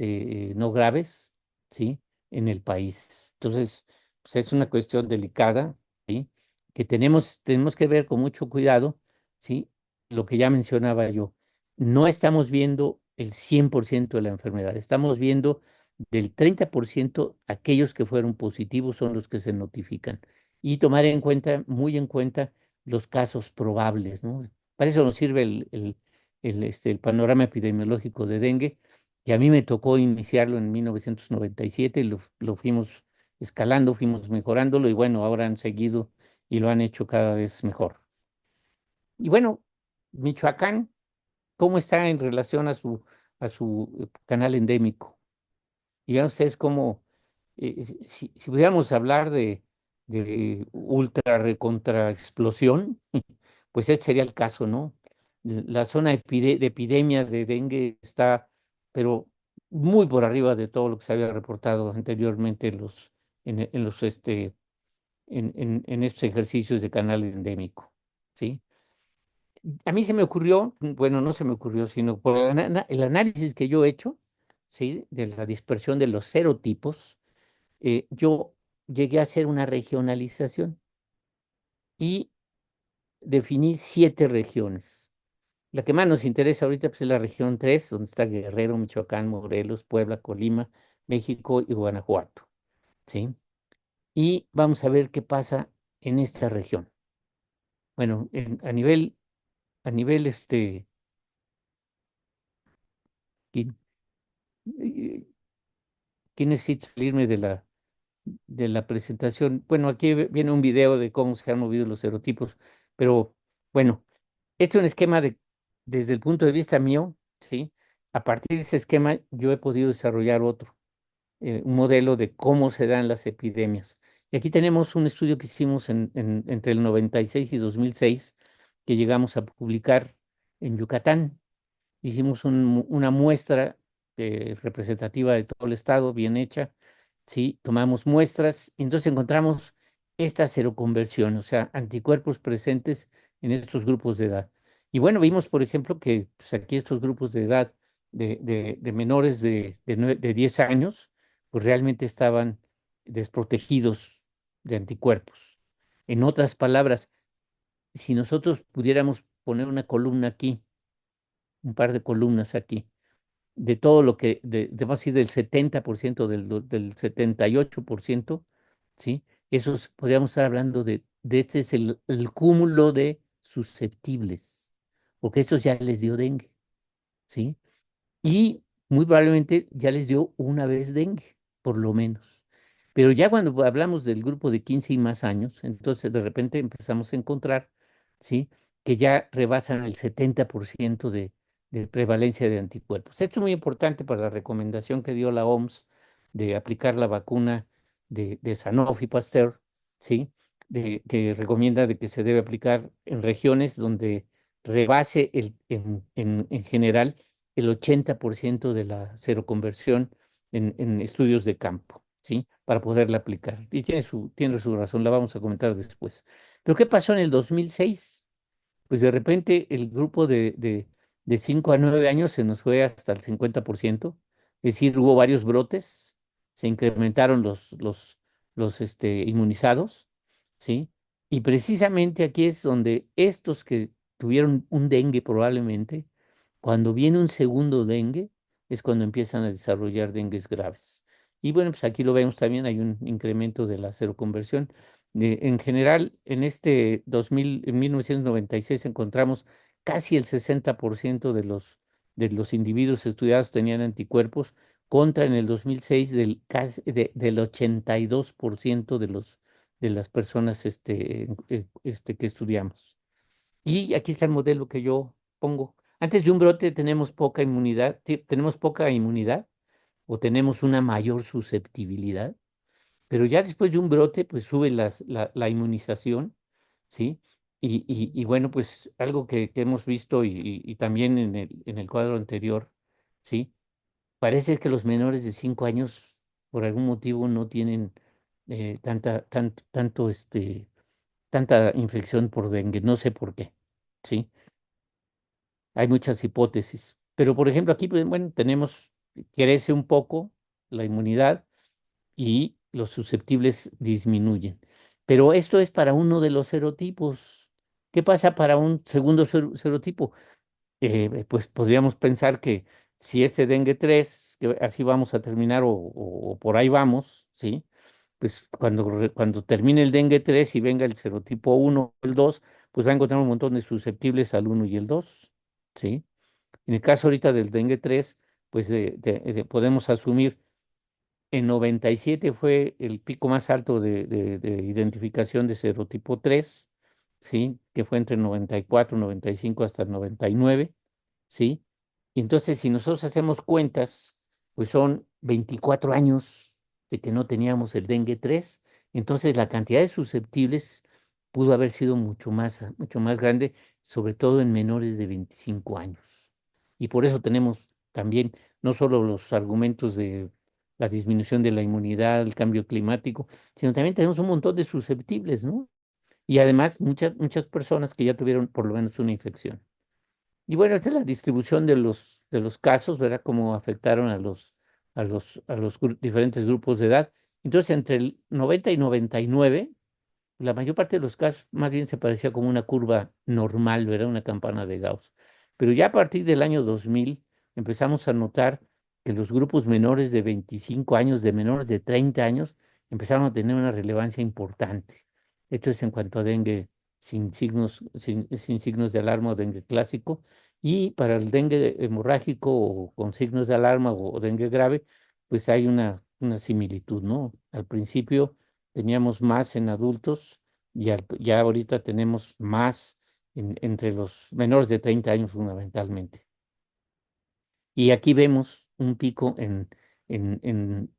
no graves, ¿sí? En el país. Entonces, pues es una cuestión delicada, ¿sí? Que tenemos que ver con mucho cuidado, ¿sí? Lo que ya mencionaba yo, no estamos viendo el 100% de la enfermedad, estamos viendo del 30% aquellos que fueron positivos son los que se notifican y tomar en cuenta, muy en cuenta, los casos probables, ¿no? Para eso nos sirve el panorama epidemiológico de dengue, que a mí me tocó iniciarlo en 1997 y lo fuimos escalando, fuimos mejorándolo y bueno, ahora han seguido y lo han hecho cada vez mejor. Y bueno, Michoacán, ¿cómo está en relación a su canal endémico? Y vean ustedes cómo, si pudiéramos hablar de ultra recontra explosión, pues ese sería el caso, ¿no? La zona de epidemia de dengue está, pero muy por arriba de todo lo que se había reportado anteriormente en los, en estos ejercicios de canal endémico, ¿sí? A mí se me ocurrió, bueno, no se me ocurrió, sino por el análisis que yo he hecho, ¿sí? De la dispersión de los serotipos, yo llegué a hacer una regionalización y definí 7 regiones. La que más nos interesa ahorita pues, es la región 3, donde está Guerrero, Michoacán, Morelos, Puebla, Colima, México y Guanajuato, ¿sí? Y vamos a ver qué pasa en esta región. Bueno, a nivel, ¿quién, quién necesita salirme de la presentación? Bueno, aquí viene un video de cómo se han movido los serotipos, pero bueno, este es un esquema desde el punto de vista mío, ¿sí? A partir de ese esquema yo he podido desarrollar otro. Un modelo de cómo se dan las epidemias. Y aquí tenemos un estudio que hicimos entre el 96 y 2006, que llegamos a publicar en Yucatán. Hicimos una muestra representativa de todo el estado, bien hecha, ¿sí? Tomamos muestras y entonces encontramos esta seroconversión, o sea, anticuerpos presentes en estos grupos de edad. Y bueno, vimos, por ejemplo, que pues, aquí estos grupos de edad de menores de 10 años, pues realmente estaban desprotegidos de anticuerpos. En otras palabras, si nosotros pudiéramos poner una columna aquí, un par de columnas aquí, de todo lo que, vamos a decir, del 70%, del 78%, ¿sí? Podríamos estar hablando de este es el cúmulo de susceptibles, porque estos ya les dio dengue, ¿sí? Y muy probablemente ya les dio una vez dengue, por lo menos. Pero ya cuando hablamos del grupo de 15 y más años, entonces de repente empezamos a encontrar, ¿sí? Que ya rebasan el 70% de prevalencia de anticuerpos. Esto es muy importante para la recomendación que dio la OMS de aplicar la vacuna de Sanofi Pasteur, ¿sí? Que recomienda de que se debe aplicar en regiones donde rebase en general el 80% de la seroconversión en estudios de campo, ¿sí? Para poderla aplicar. Y tiene su razón, la vamos a comentar después. Pero ¿qué pasó en el 2006? Pues de repente el grupo de 5 a 9 años se nos fue hasta el 50%, es decir, hubo varios brotes, se incrementaron los inmunizados, ¿sí? Y precisamente aquí es donde estos que tuvieron un dengue probablemente, cuando viene un segundo dengue, es cuando empiezan a desarrollar dengues graves. Y bueno, pues aquí lo vemos también, hay un incremento de la seroconversión. En general, en 1996 encontramos casi el 60% de los individuos estudiados tenían anticuerpos, contra en el 2006 del 82% de las personas que estudiamos. Y aquí está el modelo que yo pongo. Antes de un brote tenemos poca inmunidad o tenemos una mayor susceptibilidad, pero ya después de un brote, pues sube la inmunización, ¿sí? Y bueno, pues algo que hemos visto y también en el cuadro anterior, ¿sí? Parece que los menores de 5 años, por algún motivo, no tienen tanta infección por dengue, no sé por qué, ¿sí? Hay muchas hipótesis. Pero, por ejemplo, aquí, pues, bueno, tenemos, crece un poco la inmunidad y los susceptibles disminuyen. Pero esto es para uno de los serotipos. ¿Qué pasa para un segundo serotipo? Pues podríamos pensar que si este dengue 3 que así vamos a terminar o por ahí vamos, ¿sí? Pues cuando termine el dengue 3 y venga el serotipo 1, el 2, pues va a encontrar un montón de susceptibles al 1 y el 2, ¿sí? En el caso ahorita del dengue 3, pues podemos asumir en 97 fue el pico más alto de identificación de serotipo 3, ¿sí? Que fue entre 94, 95 hasta el 99, ¿sí? Y entonces, si nosotros hacemos cuentas, pues son 24 años de que no teníamos el dengue 3. Entonces la cantidad de susceptibles pudo haber sido mucho más grande, sobre todo en menores de 25 años. Y por eso tenemos también no solo los argumentos de la disminución de la inmunidad, el cambio climático, sino también tenemos un montón de susceptibles, ¿no? Y además muchas personas que ya tuvieron por lo menos una infección. Y bueno, esta es la distribución de los casos, ¿verdad? Cómo afectaron a los diferentes grupos de edad. Entonces, entre el 90 y 99 la mayor parte de los casos más bien se parecía como una curva normal, ¿verdad? Una campana de Gauss. Pero ya a partir del año 2000 empezamos a notar que los grupos menores de 25 años, de menores de 30 años, empezaron a tener una relevancia importante. Esto es en cuanto a dengue sin signos de alarma o dengue clásico. Y para el dengue hemorrágico o con signos de alarma o dengue grave, pues hay una similitud, ¿no? Al principio teníamos más en adultos y ya ahorita tenemos más entre los menores de 30 años fundamentalmente. Y aquí vemos un pico en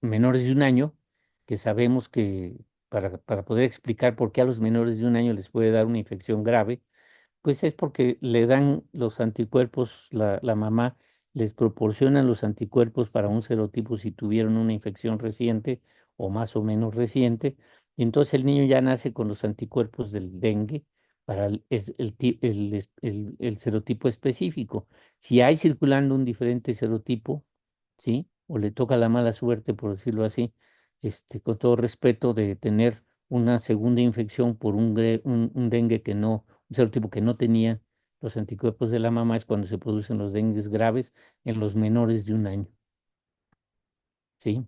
menores de un año, que sabemos que para poder explicar por qué a los menores de un año les puede dar una infección grave, pues es porque le dan los anticuerpos, la mamá les proporciona los anticuerpos para un serotipo si tuvieron una infección reciente o más o menos reciente, y entonces el niño ya nace con los anticuerpos del dengue para el serotipo específico. Si hay circulando un diferente serotipo, ¿sí? O le toca la mala suerte, por decirlo así, con todo respeto, de tener una segunda infección por un dengue que no, un serotipo que no tenía los anticuerpos de la mamá, es cuando se producen los dengues graves en los menores de un año, ¿sí?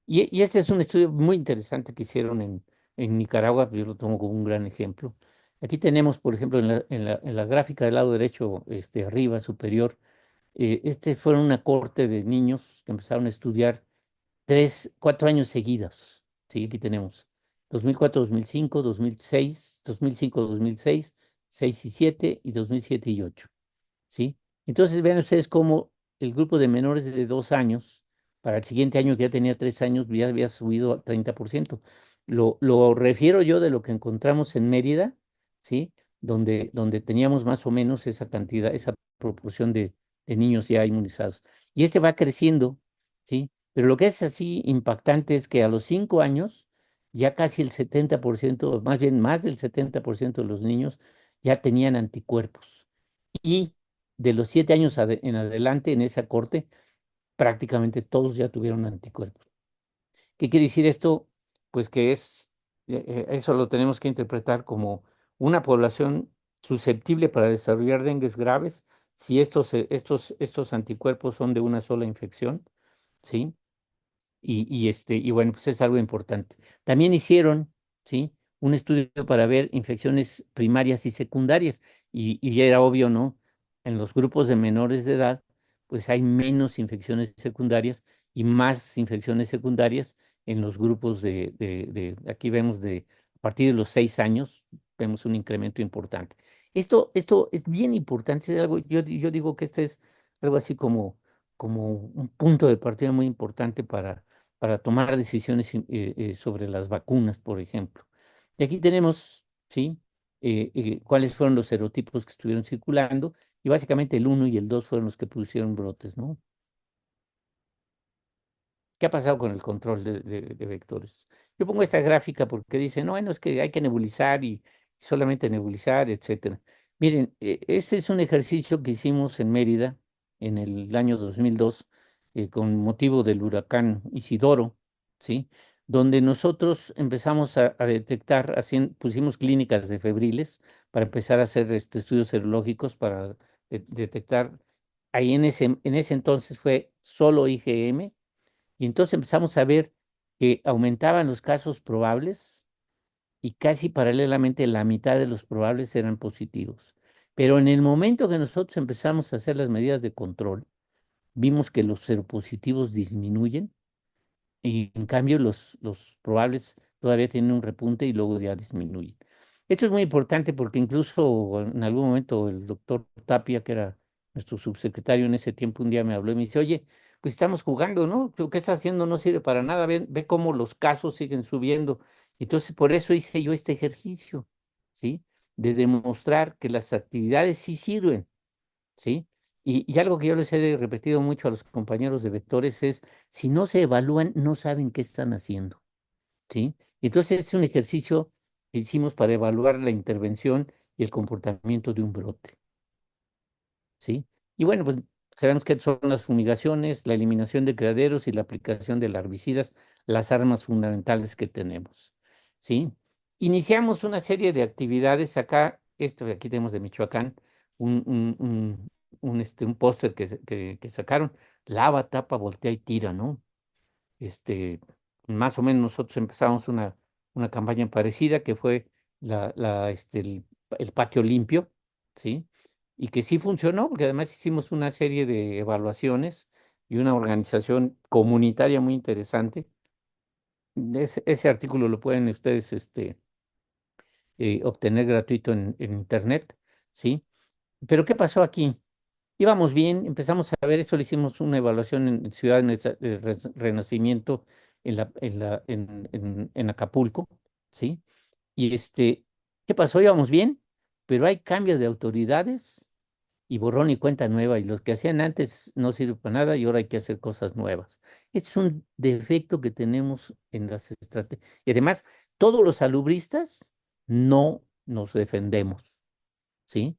Y este es un estudio muy interesante que hicieron en Nicaragua, yo lo tomo como un gran ejemplo. Aquí tenemos, por ejemplo, en la gráfica del lado derecho, arriba, superior, fueron una corte de niños que empezaron a estudiar 4 años seguidos. Sí, aquí tenemos 2004, 2005, 2006, 2005, 2006, 6 y 7 y 2007 y 8. ¿Sí? Entonces vean ustedes cómo el grupo de menores de 2 años, para el siguiente año que ya tenía 3 años, ya había subido al 30%. Lo refiero yo de lo que encontramos en Mérida, ¿sí? Donde teníamos más o menos esa cantidad, esa proporción de niños ya inmunizados. Y este va creciendo, ¿sí? Pero lo que es así impactante es que a los 5 años, ya casi el 70%, o más bien más del 70% de los niños ya tenían anticuerpos. Y de los 7 años en adelante en esa corte, prácticamente todos ya tuvieron anticuerpos. ¿Qué quiere decir esto? Pues que eso lo tenemos que interpretar como una población susceptible para desarrollar dengues graves si estos anticuerpos son de una sola infección, ¿sí? Y bueno, pues es algo importante. También hicieron, ¿sí? Un estudio para ver infecciones primarias y secundarias. Y era obvio, ¿no? En los grupos de menores de edad, pues hay menos infecciones secundarias y más infecciones secundarias en los grupos aquí vemos a partir de los 6 años, vemos un incremento importante. Esto es bien importante, es algo, yo digo que este es algo así como un punto de partida muy importante para tomar decisiones sobre las vacunas, por ejemplo. Y aquí tenemos, ¿sí? Cuáles fueron los serotipos que estuvieron circulando, y básicamente el 1 y el 2 fueron los que produjeron brotes, ¿no? ¿Qué ha pasado con el control de vectores? Yo pongo esta gráfica porque dicen, no, bueno, es que hay que nebulizar y solamente nebulizar, etcétera. Miren, este es un ejercicio que hicimos en Mérida en el año 2002 con motivo del huracán Isidoro, ¿sí? Donde nosotros empezamos a detectar, pusimos clínicas de febriles para empezar a hacer estudios serológicos para detectar. Ahí en ese entonces fue solo IgM, y entonces empezamos a ver que aumentaban los casos probables y casi paralelamente la mitad de los probables eran positivos. Pero en el momento que nosotros empezamos a hacer las medidas de control, vimos que los seropositivos disminuyen y en cambio los probables todavía tienen un repunte y luego ya disminuyen. Esto es muy importante porque incluso en algún momento el doctor Tapia, que era nuestro subsecretario en ese tiempo, un día me habló y me dice, oye, pues estamos jugando, ¿no? Lo que estás haciendo no sirve para nada, ve cómo los casos siguen subiendo. Entonces, por eso hice yo este ejercicio, ¿sí? De demostrar que las actividades sí sirven, ¿sí? Y algo que yo les he repetido mucho a los compañeros de vectores es, si no se evalúan, no saben qué están haciendo, ¿sí? Entonces es un ejercicio que hicimos para evaluar la intervención y el comportamiento de un brote, ¿sí? Y bueno, pues sabemos que son las fumigaciones, la eliminación de criaderos y la aplicación de herbicidas, las armas fundamentales que tenemos, ¿sí? Iniciamos una serie de actividades acá, esto de aquí tenemos de Michoacán, un póster que sacaron, lava, tapa, voltea y tira, ¿no? este, Más o menos nosotros empezamos una campaña parecida que fue el patio limpio, ¿sí? Y que sí funcionó, porque además hicimos una serie de evaluaciones y una organización comunitaria muy interesante. Ese artículo lo pueden ustedes obtener gratuito en internet, ¿sí? Pero ¿qué pasó aquí? Íbamos bien, empezamos a ver eso, le hicimos una evaluación en Ciudad Renacimiento en Acapulco, ¿sí? Y ¿qué pasó? Íbamos bien, pero hay cambios de autoridades y borrón y cuenta nueva, y los que hacían antes no sirve para nada y ahora hay que hacer cosas nuevas. Este es un defecto que tenemos en las estrategias. Y además, todos los salubristas no nos defendemos, ¿sí?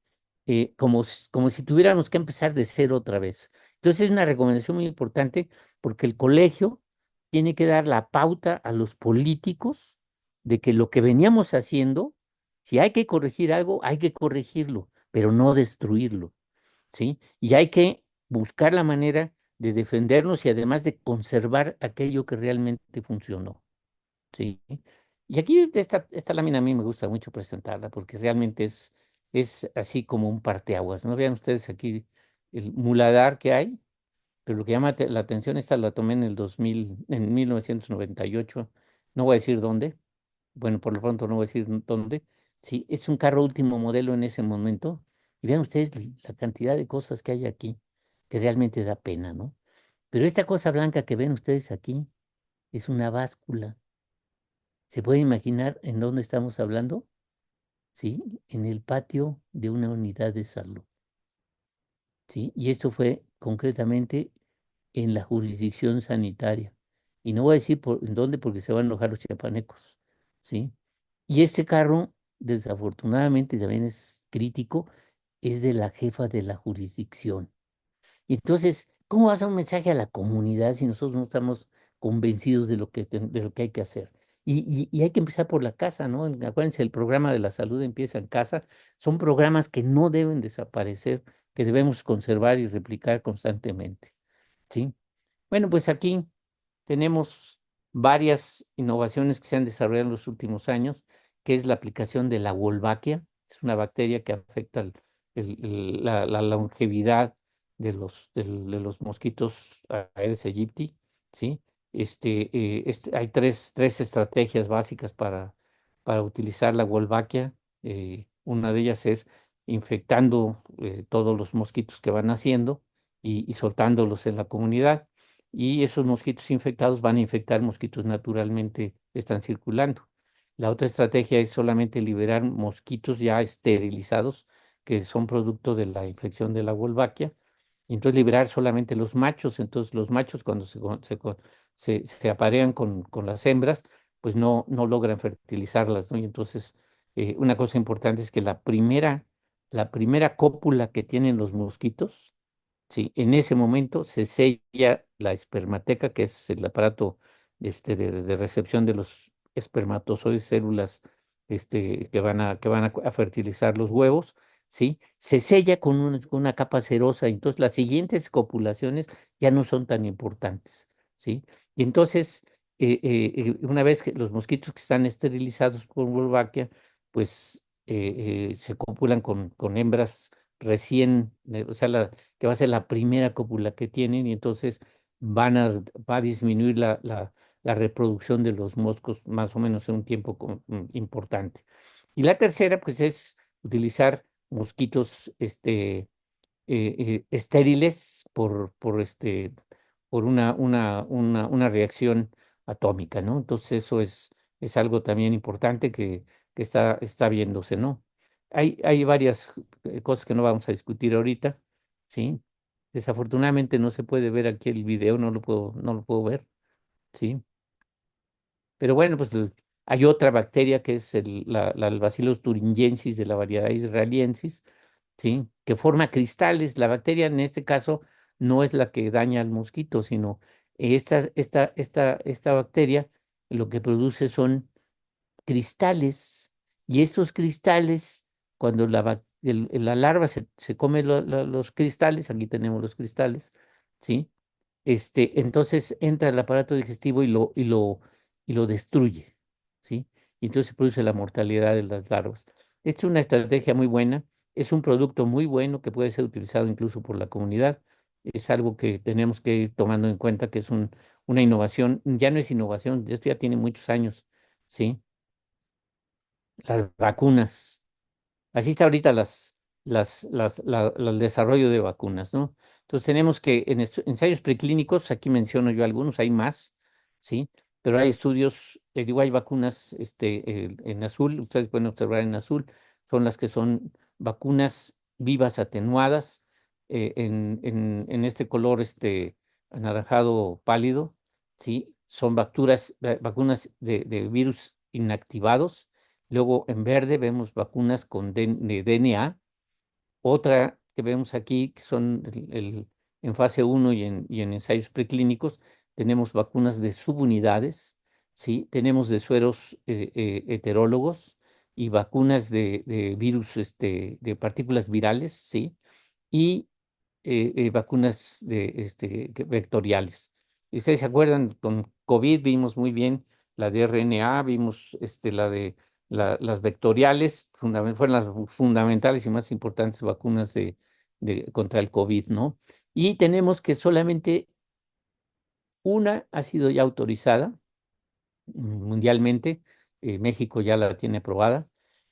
Como si tuviéramos que empezar de cero otra vez. Entonces es una recomendación muy importante porque el colegio tiene que dar la pauta a los políticos de que lo que veníamos haciendo, si hay que corregir algo, hay que corregirlo, pero no destruirlo, ¿sí? Y hay que buscar la manera de defendernos y además de conservar aquello que realmente funcionó. Sí. Y aquí esta lámina a mí me gusta mucho presentarla porque realmente es así como un parteaguas, ¿no? Vean ustedes aquí el muladar que hay, pero lo que llama la atención, esta la tomé en el 2000, en 1998, no voy a decir dónde, bueno, por lo pronto no voy a decir dónde. Sí, es un carro último modelo en ese momento, y vean ustedes la cantidad de cosas que hay aquí, que realmente da pena, ¿no? Pero esta cosa blanca que ven ustedes aquí es una báscula. ¿Se puede imaginar en dónde estamos hablando? ¿Sí? En el patio de una unidad de salud, ¿sí? Y esto fue concretamente en la jurisdicción sanitaria. Y no voy a decir en dónde porque se van a enojar los chiapanecos, ¿sí? Y este carro, desafortunadamente, también es crítico, es de la jefa de la jurisdicción. Y entonces, ¿cómo vas a un mensaje a la comunidad si nosotros no estamos convencidos de lo que hay que hacer? Y hay que empezar por la casa, ¿no? Acuérdense, el programa de la salud empieza en casa. Son programas que no deben desaparecer, que debemos conservar y replicar constantemente, ¿sí? Bueno, pues aquí tenemos varias innovaciones que se han desarrollado en los últimos años, que es la aplicación de la Wolbachia. Es una bacteria que afecta la longevidad de los mosquitos Aedes aegypti, ¿sí? Hay tres estrategias básicas para utilizar la Wolbachia. Una de ellas es infectando todos los mosquitos que van naciendo y soltándolos en la comunidad, y esos mosquitos infectados van a infectar mosquitos naturalmente están circulando. La otra estrategia es solamente liberar mosquitos ya esterilizados que son producto de la infección de la Wolbachia, y entonces liberar solamente los machos. Entonces los machos cuando se aparean con las hembras, pues no logran fertilizarlas, ¿no? Y entonces una cosa importante es que la primera la primera cópula que tienen los mosquitos, ¿sí? En ese momento se sella la espermateca, que es el aparato de recepción de los espermatozoides, células que van a fertilizar los huevos, ¿sí? Se sella con una capa cerosa, entonces las siguientes copulaciones ya no son tan importantes, ¿sí? Y entonces, una vez que los mosquitos que están esterilizados por Wolbachia, pues se copulan con hembras recién, o sea, que va a ser la primera cópula que tienen y entonces va a disminuir la reproducción de los moscos más o menos en un tiempo importante. Y la tercera, pues, es utilizar mosquitos estériles por una reacción atómica, ¿no? Entonces eso es algo también importante que está viéndose, ¿no? Hay varias cosas que no vamos a discutir ahorita, ¿sí? Desafortunadamente no se puede ver aquí el video, no lo puedo ver, ¿sí? Pero bueno, pues hay otra bacteria que es el Bacillus thuringiensis de la variedad israeliensis, ¿sí? Que forma cristales. La bacteria en este caso no es la que daña al mosquito, sino esta bacteria lo que produce son cristales y estos cristales, cuando la larva se come los cristales, aquí tenemos los cristales, ¿sí? Entonces entra el aparato digestivo y lo destruye, ¿sí? Y entonces se produce la mortalidad de las larvas. Esta es una estrategia muy buena, es un producto muy bueno que puede ser utilizado incluso por la comunidad. Es algo que tenemos que ir tomando en cuenta que es una innovación, ya no es innovación, esto ya tiene muchos años, ¿sí? Las vacunas. Así está ahorita el desarrollo de vacunas, ¿no? Entonces tenemos que en ensayos preclínicos, aquí menciono yo algunos, hay más, ¿sí? Pero hay estudios, digo, hay vacunas en azul, ustedes pueden observar en azul, son las que son vacunas vivas atenuadas, en este color anaranjado pálido, ¿sí? Son vacunas de virus inactivados. Luego en verde vemos vacunas de DNA. Otra que vemos aquí, que son en fase uno y en ensayos preclínicos, tenemos vacunas de subunidades, ¿sí? Tenemos de sueros heterólogos y vacunas de virus, de partículas virales, ¿sí? Y vacunas vectoriales. Y ustedes se acuerdan, con COVID vimos muy bien la de RNA, vimos las vectoriales, fueron las fundamentales y más importantes vacunas contra el COVID, ¿no? Y tenemos que solamente una ha sido ya autorizada mundialmente, México ya la tiene aprobada,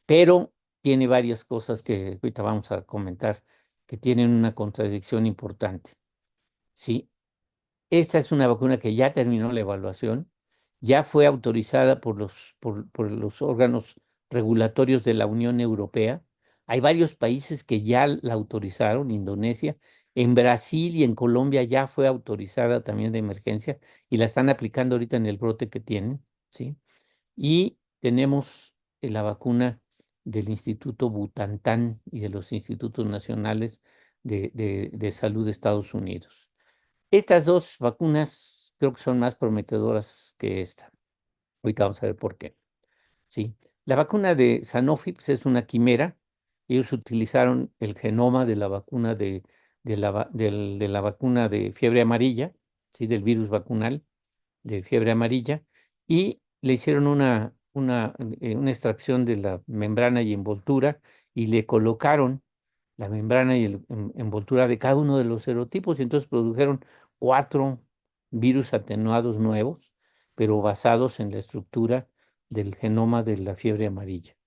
pero tiene varias cosas que ahorita vamos a comentar que tienen una contradicción importante. Sí, esta es una vacuna que ya terminó la evaluación, ya fue autorizada por los órganos regulatorios de la Unión Europea. Hay varios países que ya la autorizaron, Indonesia. En Brasil y en Colombia ya fue autorizada también de emergencia y la están aplicando ahorita en el brote que tienen, ¿sí? Y tenemos la vacuna del Instituto Butantan y de los Institutos Nacionales de Salud de Estados Unidos. Estas dos vacunas creo que son más prometedoras que esta. Ahorita vamos a ver por qué. Sí. La vacuna de Sanofi pues, es una quimera. Ellos utilizaron el genoma de la vacuna de la vacuna de fiebre amarilla, ¿sí? Del virus vacunal de fiebre amarilla, y le hicieron una extracción de la membrana y envoltura y le colocaron la membrana y envoltura de cada uno de los serotipos, y entonces produjeron 4 virus atenuados nuevos, pero basados en la estructura del genoma de la fiebre amarilla,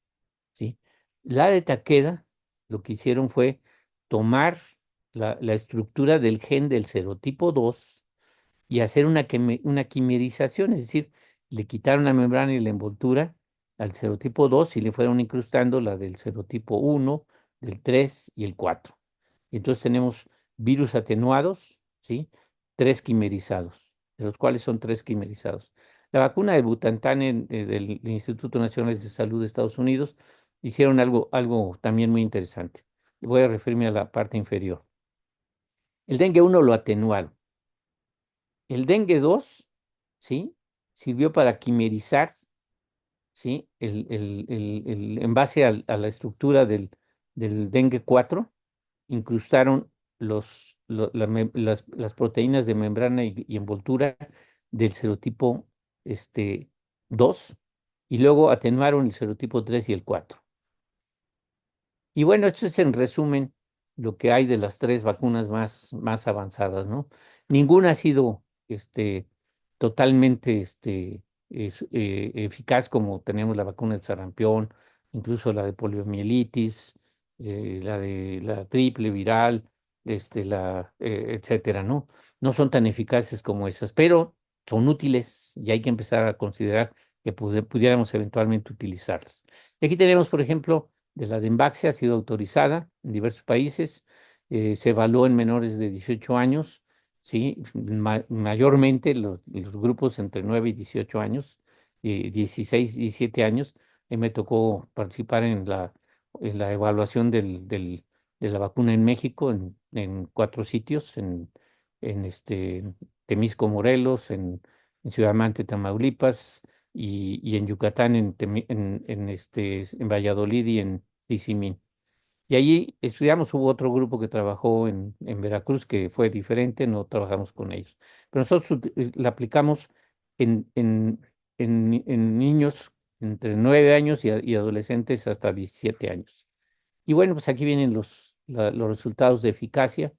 ¿sí? La de Takeda, lo que hicieron fue tomar la estructura del gen del serotipo 2 y hacer una quimerización, es decir, le quitaron la membrana y la envoltura al serotipo 2 y le fueron incrustando la del serotipo 1, del 3 y el 4. Y entonces tenemos virus atenuados, ¿sí? 3 quimerizados, de los cuales son 3 quimerizados. La vacuna del Butantan del Instituto Nacional de Salud de Estados Unidos hicieron algo también muy interesante. voy a referirme a la parte inferior. El dengue uno lo atenuaron. El dengue 2, ¿sí? Sirvió para quimerizar, ¿sí? En base a la estructura del dengue 4, incrustaron las proteínas de membrana y envoltura del serotipo este, 2 y luego atenuaron el serotipo 3 y el 4. Y bueno, esto es en resumen lo que hay de las tres vacunas más avanzadas, ¿no? Ninguna ha sido totalmente eficaz como tenemos la vacuna del sarampión, incluso la de poliomielitis, la de la triple viral, etcétera, ¿no? No son tan eficaces como esas, pero son útiles y hay que empezar a considerar que pudiéramos eventualmente utilizarlas. Y aquí tenemos, por ejemplo, de la Demaxia ha sido autorizada en diversos países, se evaluó en menores de 18 años, ¿sí? Mayormente los grupos entre 9 y 18 años, 16, 17 años. Me tocó participar en la evaluación de la vacuna en México, en 4 sitios, en Temisco, Morelos, en Ciudad Mante, Tamaulipas, y en Yucatán, en Valladolid y en Tizimín. Y allí estudiamos, hubo otro grupo que trabajó en Veracruz que fue diferente, no trabajamos con ellos. Pero nosotros la aplicamos en, en, en niños entre 9 años y adolescentes hasta 17 años. Y bueno, pues aquí vienen los resultados de eficacia,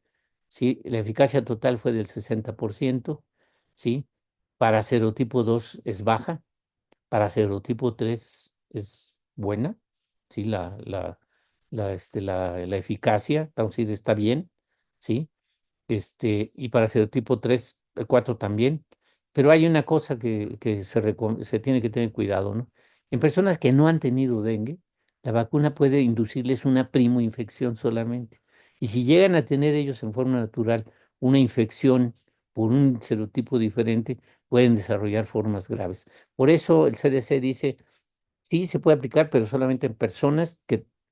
¿sí? La eficacia total fue del 60%, ¿sí? Para serotipo 2 es baja, para serotipo 3 es buena, ¿sí? La eficacia, vamos a decir, está bien, ¿sí? Y para serotipo 3 4 también. Pero hay una cosa que se tiene que tener cuidado, ¿no? En personas que no han tenido dengue, la vacuna puede inducirles una primoinfección solamente. Y si llegan a tener ellos en forma natural una infección por un serotipo diferente, pueden desarrollar formas graves. Por eso el CDC dice, sí, se puede aplicar, pero solamente en personas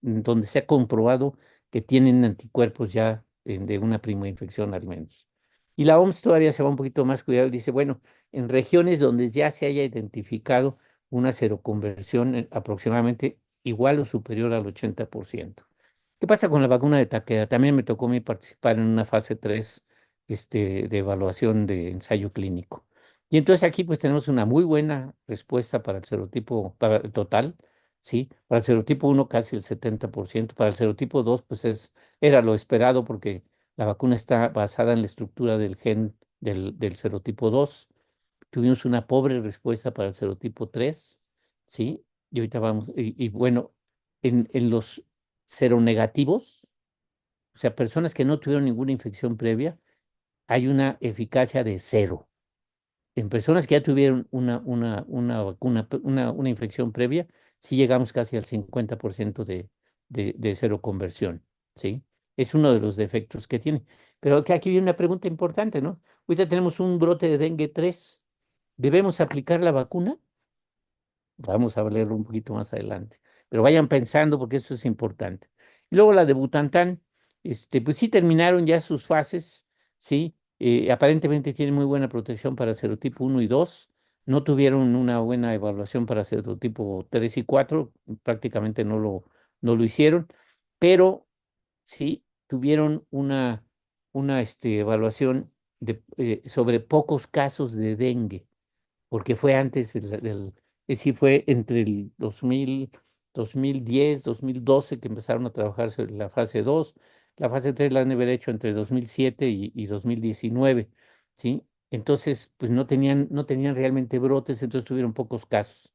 donde se ha comprobado que tienen anticuerpos ya de una primoinfección al menos. Y la OMS todavía se va un poquito más cuidado y dice, bueno, en regiones donde ya se haya identificado una seroconversión aproximadamente igual o superior al 80%. ¿Qué pasa con la vacuna de Takeda? También me tocó a mí participar en una fase 3 de evaluación de ensayo clínico. Y entonces aquí pues tenemos una muy buena respuesta para el serotipo, para el total, ¿sí? Para el serotipo 1 casi el 70%, para el serotipo 2 pues era lo esperado porque la vacuna está basada en la estructura del gen del serotipo 2. Tuvimos una pobre respuesta para el serotipo 3, ¿sí? Y ahorita vamos, y bueno, en los seronegativos, o sea, personas que no tuvieron ninguna infección previa, hay una eficacia de cero. En personas que ya tuvieron una vacuna, una infección previa, sí llegamos casi al 50% de seroconversión, ¿sí? Es uno de los defectos que tiene. Pero que aquí viene una pregunta importante, ¿no? Ahorita tenemos un brote de dengue 3. ¿Debemos aplicar la vacuna? Vamos a leerlo un poquito más adelante. Pero vayan pensando porque eso es importante. Y luego la de Butantan, pues sí terminaron ya sus fases, sí. Aparentemente tienen muy buena protección para serotipo 1 y 2. No tuvieron una buena evaluación para serotipo 3 y 4. Prácticamente no lo hicieron, pero sí tuvieron una evaluación sobre pocos casos de dengue porque fue antes es decir, fue entre el 2010, 2012 que empezaron a trabajar sobre la fase 2. La fase 3 la han de haber hecho entre 2007 y 2019, ¿sí? Entonces, pues no tenían realmente brotes, entonces tuvieron pocos casos.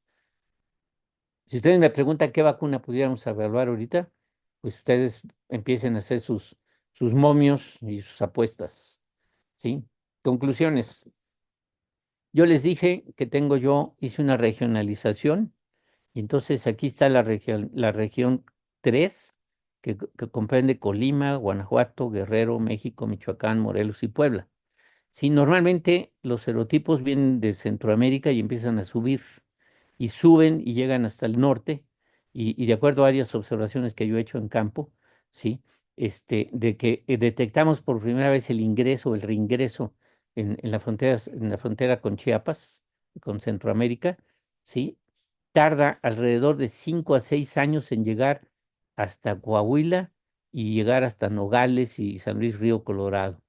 Si ustedes me preguntan qué vacuna pudiéramos evaluar ahorita, pues ustedes empiecen a hacer sus momios y sus apuestas, ¿sí? Conclusiones. Yo les dije que hice una regionalización, y entonces aquí está la región 3, que comprende Colima, Guanajuato, Guerrero, México, Michoacán, Morelos y Puebla. Sí, normalmente los serotipos vienen de Centroamérica y empiezan a subir, y suben y llegan hasta el norte, y de acuerdo a varias observaciones que yo he hecho en campo, ¿sí? de que detectamos por primera vez el ingreso, el reingreso en la frontera con Chiapas, con Centroamérica, ¿sí? Tarda alrededor de 5 a 6 años en llegar hasta Coahuila y llegar hasta Nogales y San Luis Río Colorado,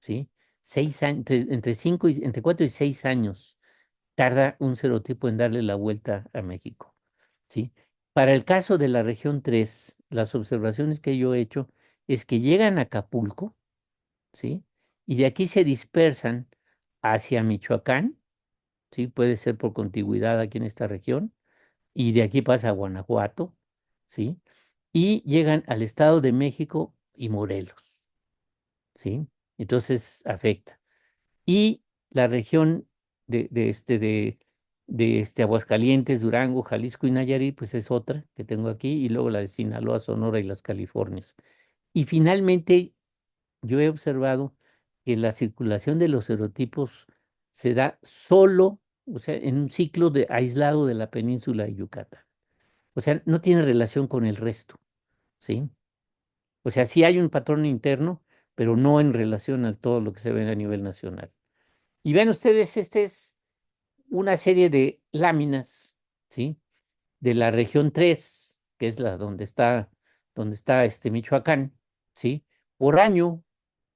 ¿sí? 6 años, entre 4 y 6 años tarda un serotipo en darle la vuelta a México, ¿sí? Para el caso de la región 3, las observaciones que yo he hecho es que llegan a Acapulco, ¿sí? Y de aquí se dispersan hacia Michoacán, ¿sí? Puede ser por contigüidad aquí en esta región, y de aquí pasa a Guanajuato, ¿sí? Y llegan al Estado de México y Morelos, ¿sí? Entonces afecta. Y la región de Aguascalientes, Durango, Jalisco y Nayarit, pues es otra que tengo aquí, y luego la de Sinaloa, Sonora y las Californias. Y finalmente, yo he observado que la circulación de los serotipos se da solo, o sea, en un ciclo aislado de la península de Yucatán. O sea, no tiene relación con el resto, ¿sí? O sea, sí hay un patrón interno, pero no en relación a todo lo que se ve a nivel nacional. Y ven ustedes, esta es una serie de láminas, ¿sí? De la región 3, que es la donde está Michoacán, ¿sí? Por año.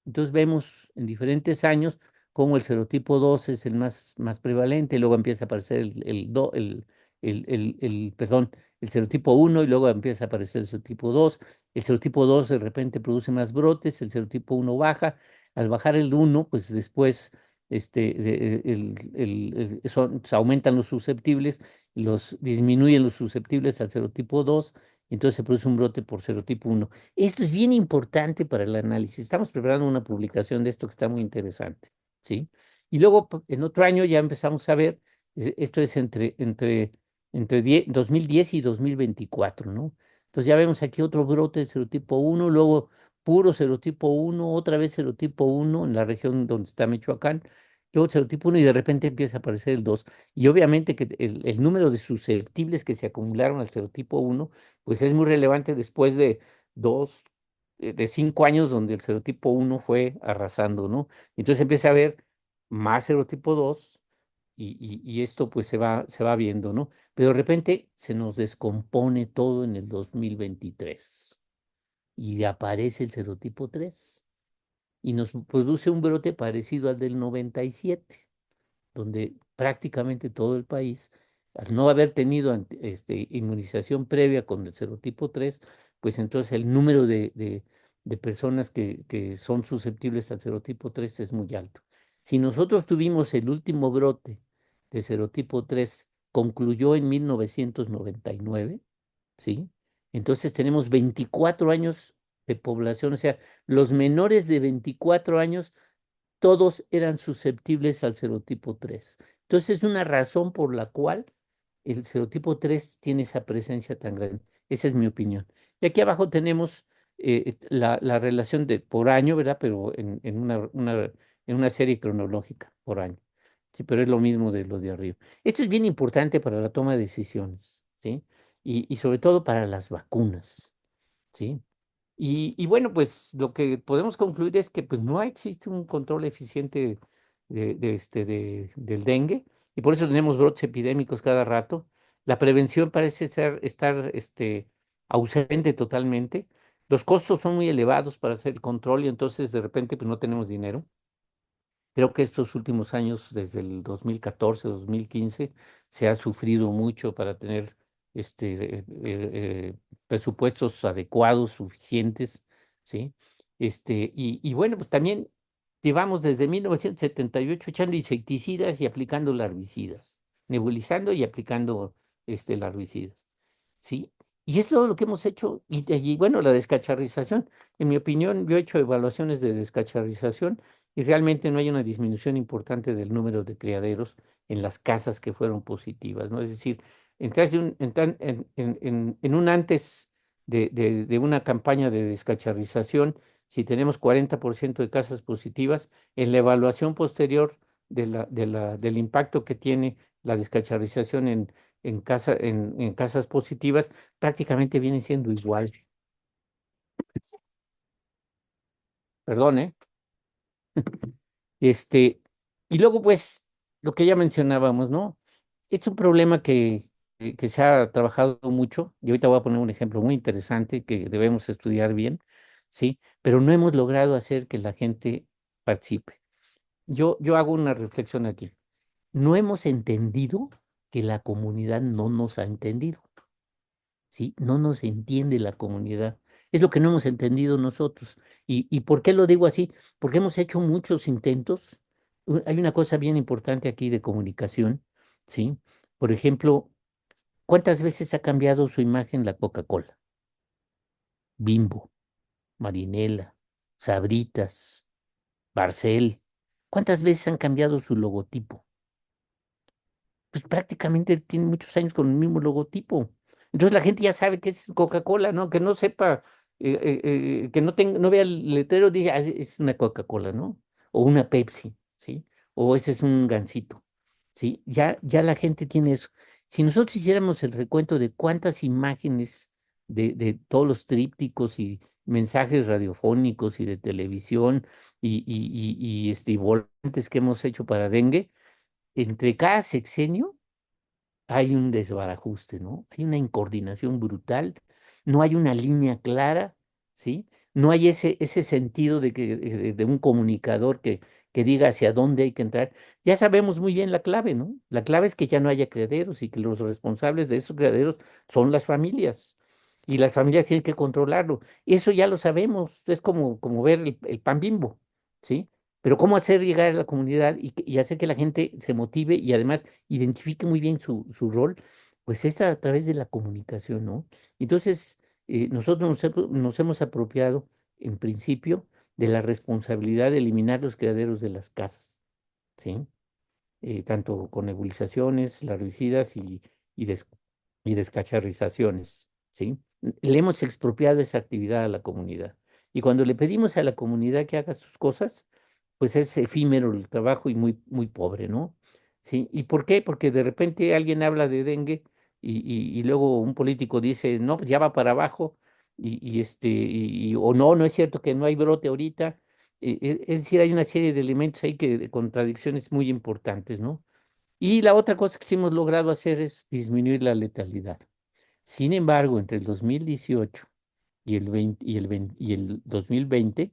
Entonces vemos en diferentes años cómo el serotipo 2 es el más prevalente, y luego empieza a aparecer perdón, el serotipo 1, y luego empieza a aparecer el serotipo 2. El serotipo 2 de repente produce más brotes, el serotipo 1 baja. Al bajar el 1, pues después se aumentan los susceptibles, disminuyen los susceptibles al serotipo 2, y entonces se produce un brote por serotipo 1. Esto es bien importante para el análisis. Estamos preparando una publicación de esto que está muy interesante, ¿sí? Y luego en otro año ya empezamos a ver, esto es entre 2010 y 2024, ¿no? Entonces ya vemos aquí otro brote de serotipo 1, luego puro serotipo 1, otra vez serotipo 1 en la región donde está Michoacán, luego serotipo 1, y de repente empieza a aparecer el 2. Y obviamente que el número de susceptibles que se acumularon al serotipo 1 pues es muy relevante después de 5 años donde el serotipo 1 fue arrasando, ¿no? Entonces empieza a haber más serotipo 2, y esto pues se va viendo, ¿no? Pero de repente se nos descompone todo en el 2023 y aparece el serotipo 3 y nos produce un brote parecido al del 97, donde prácticamente todo el país, al no haber tenido inmunización previa con el serotipo 3, pues entonces el número de personas que son susceptibles al serotipo 3 es muy alto. Si nosotros tuvimos el último brote de serotipo 3, concluyó en 1999, ¿sí? Entonces tenemos 24 años de población, o sea, los menores de 24 años todos eran susceptibles al serotipo 3. Entonces, es una razón por la cual el serotipo 3 tiene esa presencia tan grande. Esa es mi opinión. Y aquí abajo tenemos la relación por año, ¿verdad? Pero en una serie cronológica por año. Sí, pero es lo mismo de lo de arriba. Esto es bien importante para la toma de decisiones, ¿sí? Y sobre todo para las vacunas, ¿sí? Y bueno, pues lo que podemos concluir es que pues no existe un control eficiente del dengue, y por eso tenemos brotes epidémicos cada rato. La prevención parece estar ausente totalmente. Los costos son muy elevados para hacer el control, y entonces de repente pues no tenemos dinero. Creo que estos últimos años, desde el 2014, 2015, se ha sufrido mucho para tener presupuestos adecuados, suficientes, ¿sí? Y bueno, pues también llevamos desde 1978 echando insecticidas y aplicando larvicidas, nebulizando y aplicando larvicidas, ¿sí? Y es todo lo que hemos hecho. Y bueno, la descacharrización, en mi opinión, yo he hecho evaluaciones de descacharrización, y realmente no hay una disminución importante del número de criaderos en las casas que fueron positivas, ¿no? Es decir, en un antes de una campaña de descacharrización, si tenemos 40% de casas positivas, en la evaluación posterior del impacto que tiene la descacharrización en casas positivas, prácticamente viene siendo igual. perdón, ¿eh? Este, y luego, pues, lo que ya mencionábamos, ¿no? Es un problema que se ha trabajado mucho, y ahorita voy a poner un ejemplo muy interesante que debemos estudiar bien, ¿sí? Pero no hemos logrado hacer que la gente participe. Yo hago una reflexión aquí. No hemos entendido que la comunidad no nos ha entendido, ¿sí? No nos entiende la comunidad. Es lo que no hemos entendido nosotros. ¿Y por qué lo digo así? Porque hemos hecho muchos intentos. Hay una cosa bien importante aquí de comunicación, ¿sí? Por ejemplo, ¿cuántas veces ha cambiado su imagen la Coca-Cola? Bimbo, Marinela, Sabritas, Barcel. ¿Cuántas veces han cambiado su logotipo? Pues prácticamente tiene muchos años con el mismo logotipo. Entonces la gente ya sabe que es Coca-Cola, ¿no? Que no sepa, que no vea el letrero, dice, "Ah, es una Coca-Cola, ¿no? O una Pepsi, ¿sí? O ese es un Gansito, ¿sí? Ya la gente tiene eso. Si nosotros hiciéramos el recuento de cuántas imágenes de todos los trípticos y mensajes radiofónicos y de televisión y volantes que hemos hecho para dengue, entre cada sexenio hay un desbarajuste, ¿no? Hay una incoordinación brutal, no hay una línea clara, ¿sí? No hay ese sentido de un comunicador que diga hacia dónde hay que entrar. Ya sabemos muy bien la clave, ¿no? La clave es que ya no haya criaderos y que los responsables de esos criaderos son las familias. Y las familias tienen que controlarlo. Eso ya lo sabemos, es como ver el pan Bimbo, ¿sí? Pero ¿cómo hacer llegar a la comunidad y hacer que la gente se motive y además identifique muy bien su rol? Pues es a través de la comunicación, ¿no? Entonces, nosotros nos hemos apropiado, en principio, de la responsabilidad de eliminar los criaderos de las casas, ¿sí? Tanto con nebulizaciones, larvicidas y, des- y descacharrizaciones, ¿sí? Le hemos expropiado esa actividad a la comunidad. Y cuando le pedimos a la comunidad que haga sus cosas, pues es efímero el trabajo y muy, muy pobre, ¿no? ¿Sí? ¿Y por qué? Porque de repente alguien habla de dengue y luego un político dice, no, pues ya va para abajo, o no, no es cierto que no hay brote ahorita. Es decir, hay una serie de elementos ahí de contradicciones muy importantes, ¿no? Y la otra cosa que sí hemos logrado hacer es disminuir la letalidad. Sin embargo, entre el 2018 y el 2020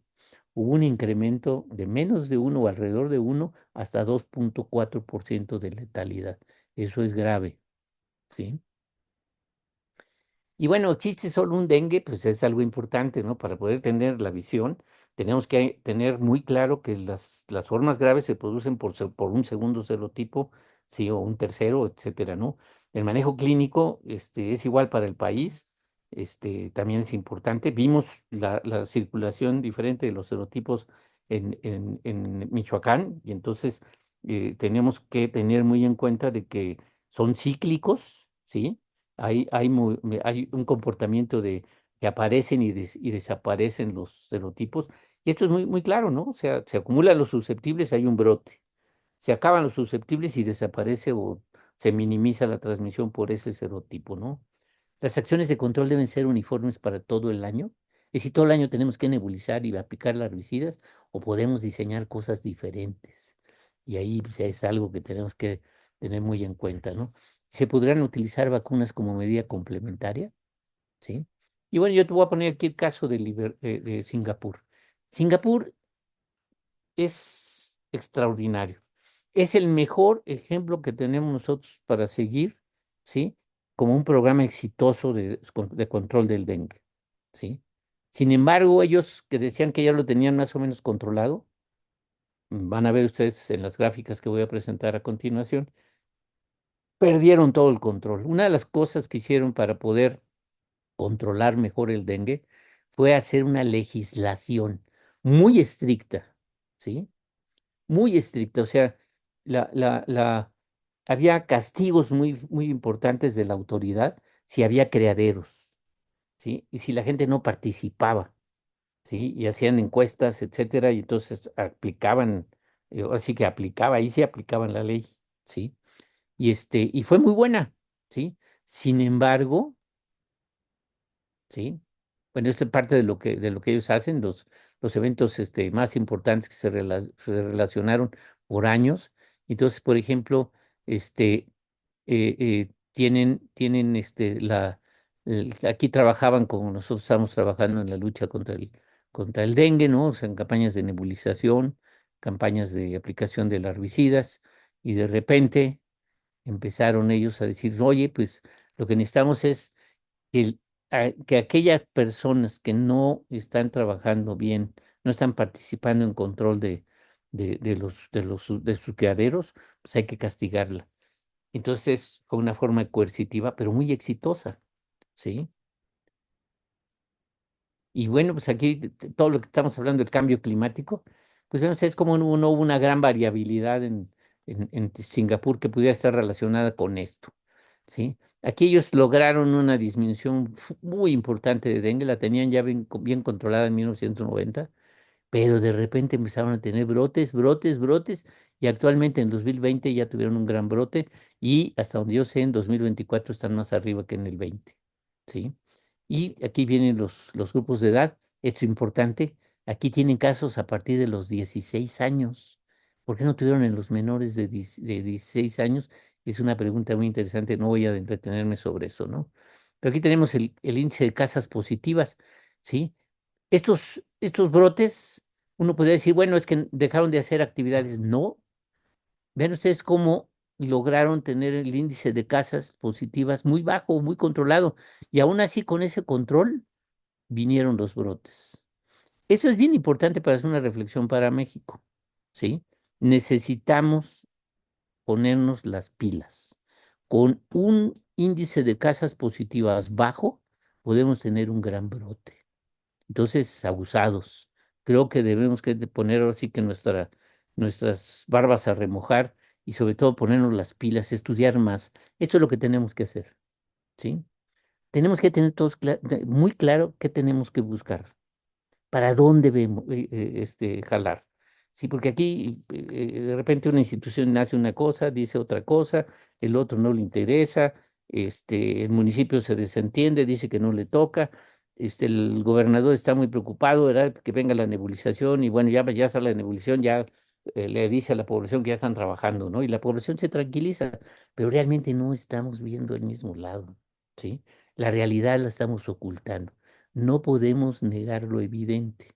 hubo un incremento de menos de uno o alrededor de uno hasta 2,4% de letalidad. Eso es grave, ¿sí? Y bueno, existe solo un dengue, pues es algo importante, ¿no? Para poder tener la visión, tenemos que tener muy claro que las formas graves se producen por un segundo serotipo, sí, o un tercero, etcétera, ¿no? El manejo clínico, es igual para el país, también es importante. Vimos la circulación diferente de los serotipos en Michoacán, y entonces tenemos que tener muy en cuenta de que son cíclicos, ¿sí? Hay un comportamiento de que aparecen y desaparecen los serotipos. Y esto es muy, muy claro, ¿no? O sea, se acumulan los susceptibles, hay un brote. Se acaban los susceptibles y desaparece o se minimiza la transmisión por ese serotipo, ¿no? Las acciones de control deben ser uniformes para todo el año. Y si todo el año tenemos que nebulizar y aplicar herbicidas, o podemos diseñar cosas diferentes. Y ahí pues, es algo que tenemos que tener muy en cuenta, ¿no? Se podrán utilizar vacunas como medida complementaria, ¿sí? Y bueno, yo te voy a poner aquí el caso de Singapur. Singapur es extraordinario. Es el mejor ejemplo que tenemos nosotros para seguir, ¿sí? Como un programa exitoso de control del dengue, ¿sí? Sin embargo, ellos que decían que ya lo tenían más o menos controlado, van a ver ustedes en las gráficas que voy a presentar a continuación, perdieron todo el control. Una de las cosas que hicieron para poder controlar mejor el dengue fue hacer una legislación muy estricta, ¿sí? Muy estricta, o sea, había castigos muy, muy importantes de la autoridad si había criaderos, ¿sí? Y si la gente no participaba, ¿sí? Y hacían encuestas, etcétera, y entonces aplicaban, ahora sí que aplicaba, ahí sí aplicaban la ley, ¿sí? Y fue muy buena, ¿sí? Sin embargo, ¿sí? Bueno, esto es parte de lo que ellos hacen, los eventos más importantes que se relacionaron por años. Entonces, por ejemplo, este, tienen aquí trabajaban como nosotros estamos trabajando en la lucha contra el dengue, ¿no? O sea, en campañas de nebulización, campañas de aplicación de herbicidas, y de repente empezaron ellos a decir, oye, pues lo que necesitamos es que aquellas personas que no están trabajando bien, no están participando en control de sus criaderos, pues hay que castigarla. Entonces fue una forma coercitiva, pero muy exitosa, ¿sí? Y bueno, pues aquí todo lo que estamos hablando del cambio climático, pues vemos es como no hubo una gran variabilidad en Singapur que pudiera estar relacionada con esto, ¿sí? Aquí ellos lograron una disminución muy importante de dengue, la tenían ya bien controlada en 1990, pero de repente empezaron a tener brotes, brotes, brotes, y actualmente en 2020 ya tuvieron un gran brote, y hasta donde yo sé, en 2024 están más arriba que en el 20, ¿sí? Y aquí vienen los grupos de edad, esto es importante, aquí tienen casos a partir de los 16 años. ¿Por qué no tuvieron en los menores de 16 años? Es una pregunta muy interesante, no voy a entretenerme sobre eso, ¿no? Pero aquí tenemos el índice de casas positivas, ¿sí? Estos brotes, uno podría decir, bueno, es que dejaron de hacer actividades. No, vean ustedes cómo lograron tener el índice de casas positivas muy bajo, muy controlado. Y aún así, con ese control, vinieron los brotes. Eso es bien importante para hacer una reflexión para México, ¿sí? Necesitamos ponernos las pilas. Con un índice de casas positivas bajo, podemos tener un gran brote. Entonces, abusados. Creo que debemos que de poner ahora sí que nuestras barbas a remojar, y sobre todo ponernos las pilas, estudiar más. Esto es lo que tenemos que hacer, ¿sí? Tenemos que tener todos muy claro qué tenemos que buscar, para dónde vemos, jalar. Sí, porque aquí de repente una institución hace una cosa, dice otra cosa, el otro no le interesa, el municipio se desentiende, dice que no le toca, el gobernador está muy preocupado, ¿verdad? Que venga la nebulización, y bueno, ya está la nebulización, ya le dice a la población que ya están trabajando, ¿no? Y la población se tranquiliza, pero realmente no estamos viendo el mismo lado, ¿sí? La realidad la estamos ocultando. No podemos negar lo evidente.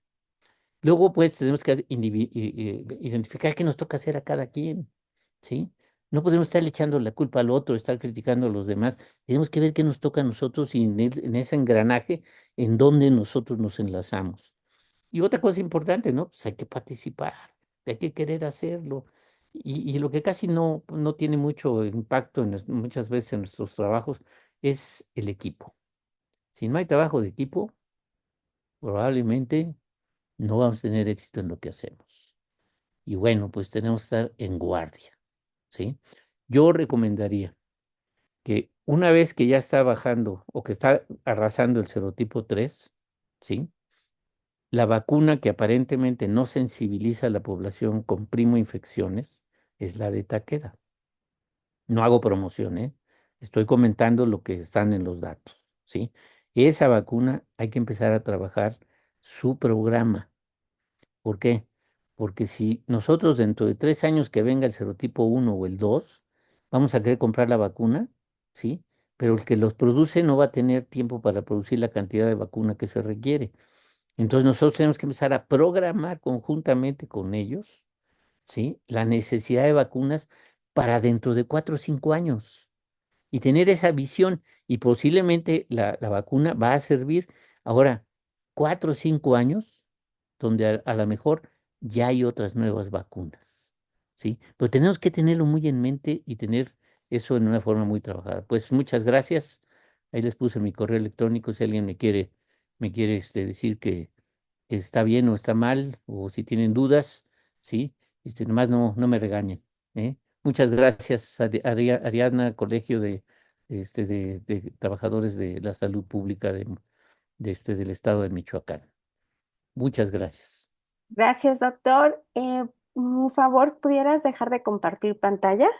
Luego, pues, tenemos que identificar qué nos toca hacer a cada quien, ¿sí? No podemos estar echando la culpa al otro, estar criticando a los demás. Tenemos que ver qué nos toca a nosotros, y en ese engranaje en donde nosotros nos enlazamos. Y otra cosa importante, ¿no? Pues hay que participar, hay que querer hacerlo. Y lo que casi no tiene mucho impacto muchas veces en nuestros trabajos es el equipo. Si no hay trabajo de equipo, probablemente no vamos a tener éxito en lo que hacemos. Y bueno, pues tenemos que estar en guardia, ¿sí? Yo recomendaría que una vez que ya está bajando o que está arrasando el serotipo 3, ¿sí? La vacuna que aparentemente no sensibiliza a la población con primoinfecciones es la de Takeda. No hago promoción, ¿eh? Estoy comentando lo que están en los datos, ¿sí? Esa vacuna hay que empezar a trabajar su programa. ¿Por qué? Porque si nosotros dentro de 3 años que venga el serotipo 1 o el 2, vamos a querer comprar la vacuna, ¿sí? Pero el que los produce no va a tener tiempo para producir la cantidad de vacuna que se requiere. Entonces nosotros tenemos que empezar a programar conjuntamente con ellos, ¿sí? La necesidad de vacunas para dentro de 4 o 5 años, y tener esa visión, y posiblemente la vacuna va a servir ahora 4 o 5 años, donde a lo mejor ya hay otras nuevas vacunas, ¿sí? Pero tenemos que tenerlo muy en mente y tener eso en una forma muy trabajada. Pues muchas gracias. Ahí les puse mi correo electrónico si alguien me quiere decir que está bien o está mal, o si tienen dudas, ¿sí? Nomás no me regañen, ¿eh? Muchas gracias, Ariadna, Colegio de Trabajadores de la Salud Pública del Estado de Michoacán. Muchas gracias. Gracias, doctor. Un favor, ¿pudieras dejar de compartir pantalla?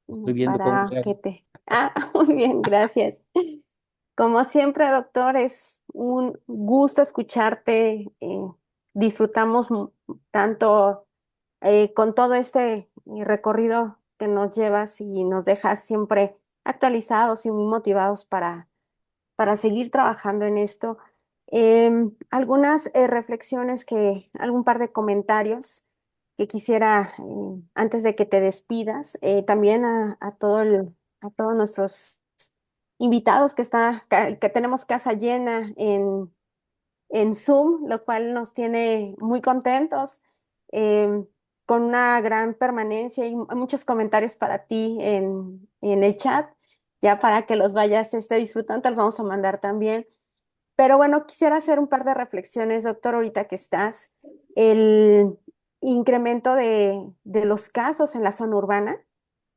Estoy viendo cómo Para le que hago. te... Ah, muy bien, gracias. Como siempre, doctor, es un gusto escucharte. disfrutamos tanto con todo este recorrido que nos llevas y nos dejas siempre actualizados y muy motivados para seguir trabajando en esto. Algunas reflexiones algún par de comentarios que quisiera, antes de que te despidas, también a todos nuestros invitados que tenemos casa llena en Zoom, lo cual nos tiene muy contentos, em, con una gran permanencia y muchos comentarios para ti en el chat, ya para que los vayas disfrutando, te los vamos a mandar también. Pero bueno, quisiera hacer un par de reflexiones, doctor, ahorita que estás. El incremento de los casos en la zona urbana.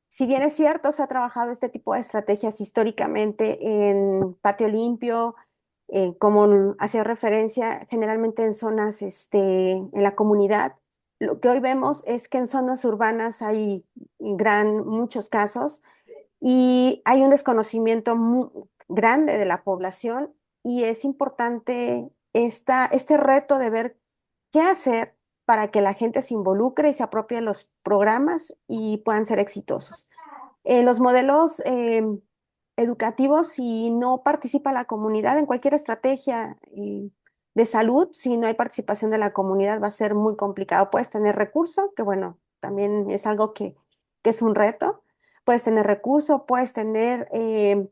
Si bien es cierto, se ha trabajado este tipo de estrategias históricamente en patio limpio, como hacía referencia, generalmente en zonas, en la comunidad. Lo que hoy vemos es que en zonas urbanas hay muchos casos y hay un desconocimiento muy grande de la población y es importante este reto de ver qué hacer para que la gente se involucre y se apropie de los programas y puedan ser exitosos. Los modelos educativos, si no participa la comunidad en cualquier estrategia de salud, si no hay participación de la comunidad, va a ser muy complicado. Puedes tener recurso, que bueno, también es algo que es un reto. Puedes tener recurso, puedes tener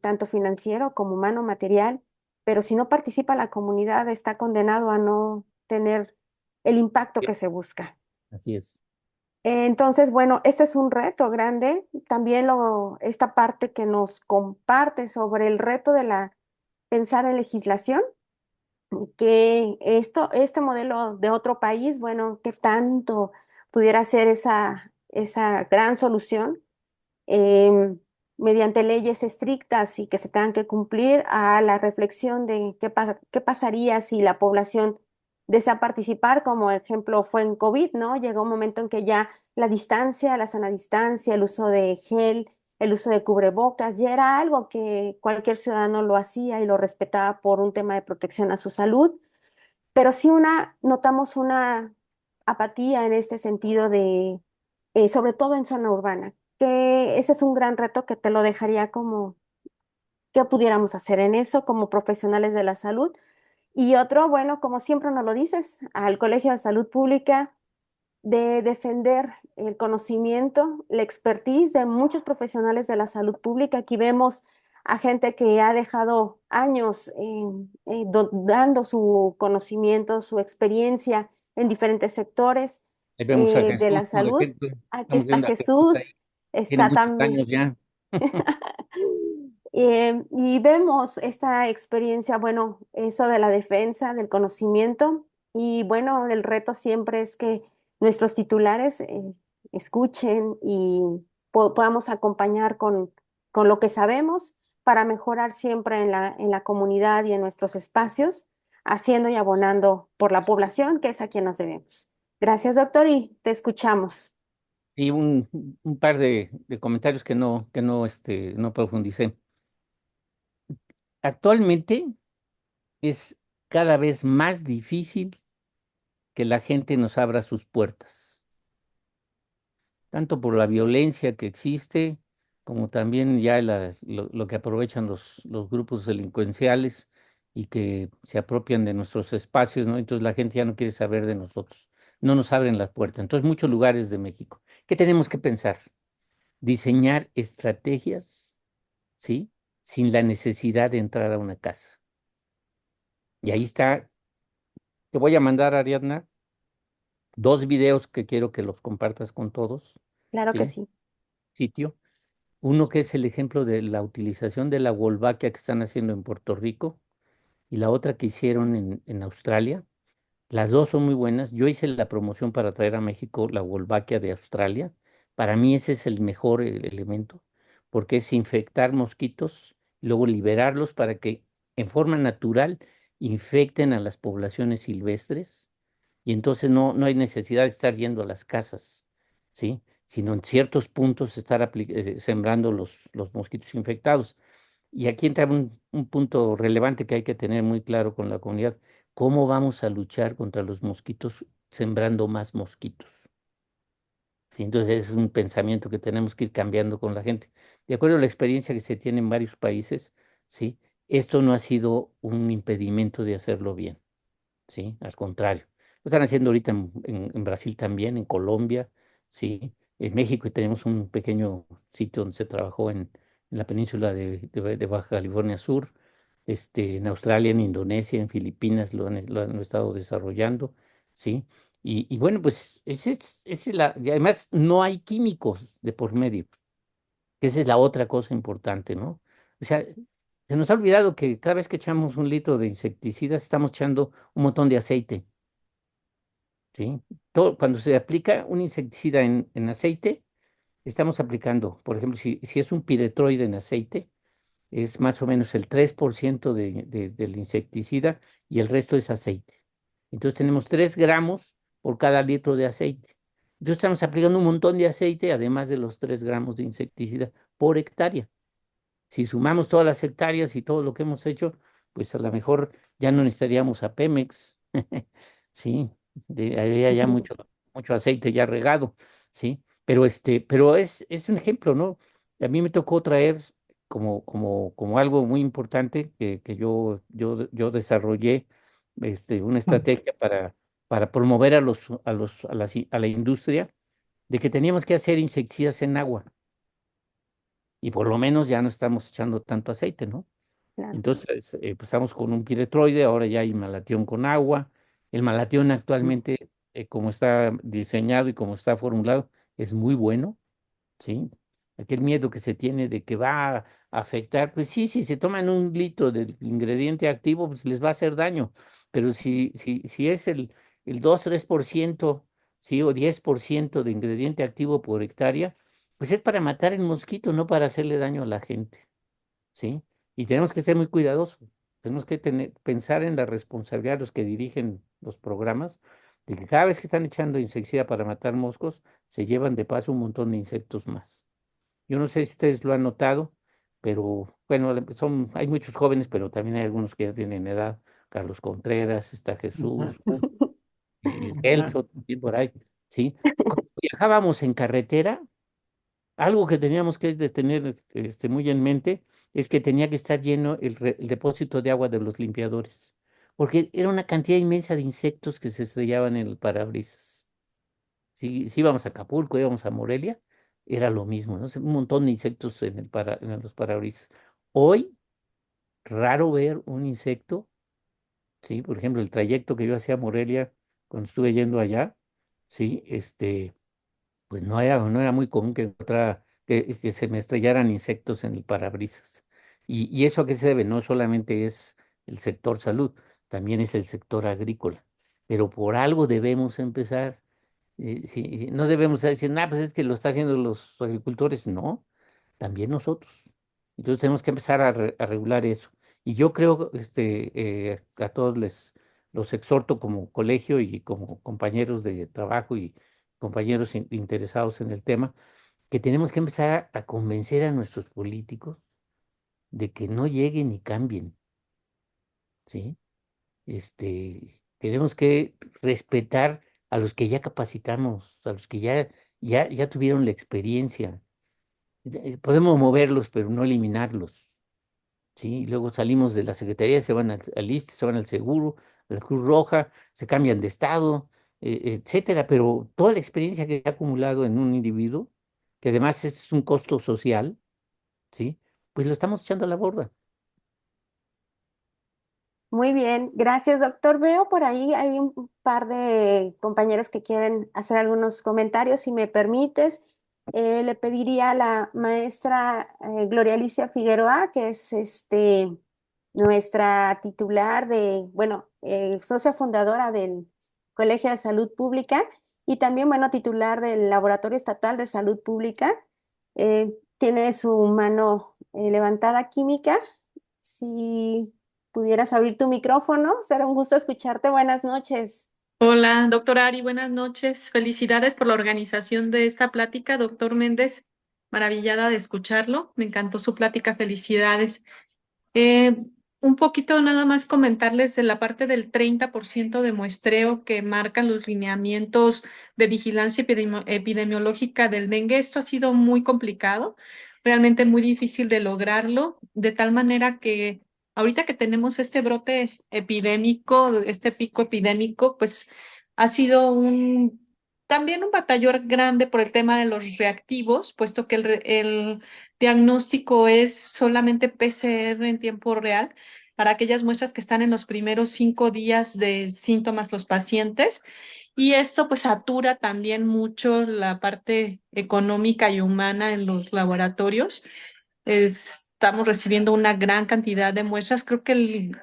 tanto financiero como humano, material, pero si no participa la comunidad, está condenado a no tener el impacto que se busca. Así es. Entonces, bueno, este es un reto grande. También esta parte que nos comparte sobre el reto de pensar en legislación, que este modelo de otro país, bueno, qué tanto pudiera ser esa gran solución em, mediante leyes estrictas y que se tengan que cumplir, a la reflexión de qué pasaría si la población desea participar, como ejemplo fue en COVID, ¿no? Llegó un momento en que ya la distancia, la sana distancia, el uso de gel, el uso de cubrebocas, ya era algo que cualquier ciudadano lo hacía y lo respetaba por un tema de protección a su salud, pero sí notamos una apatía en este sentido sobre todo en zona urbana, que ese es un gran reto que te lo dejaría como, ¿qué pudiéramos hacer en eso como profesionales de la salud? Y otro, bueno, como siempre nos lo dices, al Colegio de Salud Pública, de defender el conocimiento, la expertise de muchos profesionales de la salud pública. Aquí vemos a gente que ha dejado años dando su conocimiento, su experiencia en diferentes sectores Ahí vemos a de Jesús, la por salud. ejemplo. Aquí Estamos está viendo a Jesús ahí. Jesús, Tiene está muchos también. años ya. Y vemos esta experiencia, bueno, eso de la defensa, del conocimiento, y bueno, el reto siempre es que nuestros titulares escuchen y podamos acompañar con lo que sabemos para mejorar siempre en la comunidad y en nuestros espacios, haciendo y abonando por la población, que es a quien nos debemos. Gracias, doctor, y te escuchamos. Y un par de comentarios que no profundicé. Actualmente es cada vez más difícil que la gente nos abra sus puertas, tanto por la violencia que existe, como también ya lo que aprovechan los grupos delincuenciales y que se apropian de nuestros espacios, ¿no? Entonces la gente ya no quiere saber de nosotros, no nos abren las puertas. Entonces, muchos lugares de México. ¿Qué tenemos que pensar? Diseñar estrategias, ¿sí? Sin la necesidad de entrar a una casa. Y ahí está, te voy a mandar, Ariadna, dos videos que quiero que los compartas con todos, Claro que ¿sí? sí. Sitio. Uno que es el ejemplo de la utilización de la Wolbachia que están haciendo en Puerto Rico y la otra que hicieron en Australia. Las dos son muy buenas. Yo hice la promoción para traer a México la Wolbachia de Australia. Para mí ese es el mejor elemento, porque es infectar mosquitos, luego liberarlos para que en forma natural infecten a las poblaciones silvestres y entonces no hay necesidad de estar yendo a las casas, ¿sí? Sino en ciertos puntos estar sembrando los mosquitos infectados. Y aquí entra un punto relevante que hay que tener muy claro con la comunidad. ¿Cómo vamos a luchar contra los mosquitos sembrando más mosquitos? ¿Sí? Entonces es un pensamiento que tenemos que ir cambiando con la gente. De acuerdo a la experiencia que se tiene en varios países, ¿sí? Esto no ha sido un impedimento de hacerlo bien. ¿Sí? Al contrario. Lo están haciendo ahorita en Brasil también, en Colombia, ¿sí? En México tenemos un pequeño sitio donde se trabajó en la península de Baja California Sur, en Australia, en Indonesia, en Filipinas lo han estado desarrollando, ¿sí? Y bueno, pues y además no hay químicos de por medio, que esa es la otra cosa importante, ¿no? O sea, se nos ha olvidado que cada vez que echamos un litro de insecticidas estamos echando un montón de aceite, ¿sí? Cuando se aplica un insecticida en aceite, estamos aplicando, por ejemplo, si es un piretroide en aceite, es más o menos el 3% del insecticida y el resto es aceite. Entonces tenemos 3 gramos por cada litro de aceite. Entonces estamos aplicando un montón de aceite, además de los 3 gramos de insecticida por hectárea. Si sumamos todas las hectáreas y todo lo que hemos hecho, pues a lo mejor ya no necesitaríamos a Pemex, sí, habría ya mucho aceite ya regado, sí, pero es un ejemplo, ¿no? A mí me tocó traer como algo muy importante que yo desarrollé una estrategia para promover a la industria de que teníamos que hacer insecticidas en agua y por lo menos ya no estamos echando tanto aceite, ¿no? Claro. Entonces empezamos con un piretroide, ahora ya hay malatión con agua. El malatión actualmente, como está diseñado y como está formulado, es muy bueno, ¿sí? Aquel miedo que se tiene de que va a afectar, pues sí, si se toman un litro del ingrediente activo, pues les va a hacer daño, pero si es el 2-3%, sí, o 10% de ingrediente activo por hectárea, pues es para matar el mosquito, no para hacerle daño a la gente. ¿Sí? Y tenemos que ser muy cuidadosos. Tenemos que pensar en la responsabilidad de los que dirigen los programas, de que cada vez que están echando insecticida para matar moscos, se llevan de paso un montón de insectos más. Yo no sé si ustedes lo han notado, pero bueno, hay muchos jóvenes, pero también hay algunos que ya tienen edad. Carlos Contreras, está Jesús, y Celso, también por ahí, ¿sí? Cuando viajábamos en carretera, algo que teníamos que de tener muy en mente es que tenía que estar lleno el depósito de agua de los limpiadores, porque era una cantidad inmensa de insectos que se estrellaban en el parabrisas. Si íbamos a Acapulco, íbamos a Morelia, era lo mismo, ¿no? Un montón de insectos en los parabrisas. Hoy, raro ver un insecto, ¿sí? Por ejemplo, el trayecto que yo hacía a Morelia cuando estuve yendo allá, ¿sí? Pues no era muy común que se me estrellaran insectos en el parabrisas. ¿Y eso a qué se debe? No solamente es el sector salud, también es el sector agrícola. Pero por algo debemos empezar. No debemos decir, pues es que lo están haciendo los agricultores. No, también nosotros. Entonces tenemos que empezar a regular eso. Y yo creo, a todos los exhorto como colegio y como compañeros de trabajo y compañeros interesados en el tema, que tenemos que empezar a convencer a nuestros políticos de que no lleguen y cambien, ¿sí? Tenemos que respetar a los que ya capacitamos, a los que ya tuvieron la experiencia. Podemos moverlos, pero no eliminarlos. ¿Sí? Y luego salimos de la Secretaría, se van al ISSSTE, se van al Seguro, a la Cruz Roja, se cambian de estado, etcétera, pero toda la experiencia que ha acumulado en un individuo, que además es un costo social, ¿sí? Pues lo estamos echando a la borda. Muy bien, gracias, doctor. Veo por ahí hay un par de compañeros que quieren hacer algunos comentarios, si me permites. Le pediría a la maestra Gloria Alicia Figueroa, que es nuestra titular bueno, socia fundadora del Colegio de Salud Pública y también, bueno, titular del Laboratorio Estatal de Salud Pública. Tiene su mano levantada química. Si pudieras abrir tu micrófono, será un gusto escucharte. Buenas noches. Hola, doctor Ari, buenas noches. Felicidades por la organización de esta plática, doctor Méndez. Maravillada de escucharlo. Me encantó su plática. Felicidades. Eh, un poquito nada más comentarles de la parte del 30% de muestreo que marcan los lineamientos de vigilancia epidemiológica del dengue. Esto ha sido muy complicado, realmente muy difícil de lograrlo, de tal manera que ahorita que tenemos este brote epidémico, este pico epidémico, pues ha sido también un batallón grande por el tema de los reactivos, puesto que el diagnóstico es solamente PCR en tiempo real para aquellas muestras que están en los primeros 5 días de síntomas los pacientes. Y esto pues satura también mucho la parte económica y humana en los laboratorios. Estamos recibiendo una gran cantidad de muestras. Creo que el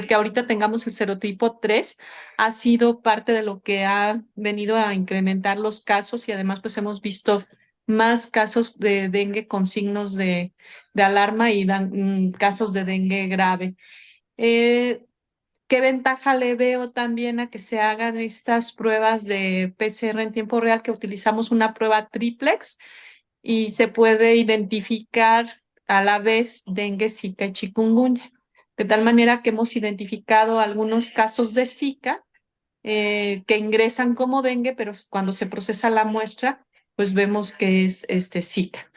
que ahorita tengamos el serotipo 3 ha sido parte de lo que ha venido a incrementar los casos y además pues hemos visto más casos de dengue con signos de alarma y casos de dengue grave. Eh, ¿Qué ventaja le veo también a que se hagan estas pruebas de PCR en tiempo real, que utilizamos una prueba triplex y se puede identificar a la vez dengue, Zika y chikungunya? De tal manera que hemos identificado algunos casos de Zika que ingresan como dengue, pero cuando se procesa la muestra, pues vemos que es Zika.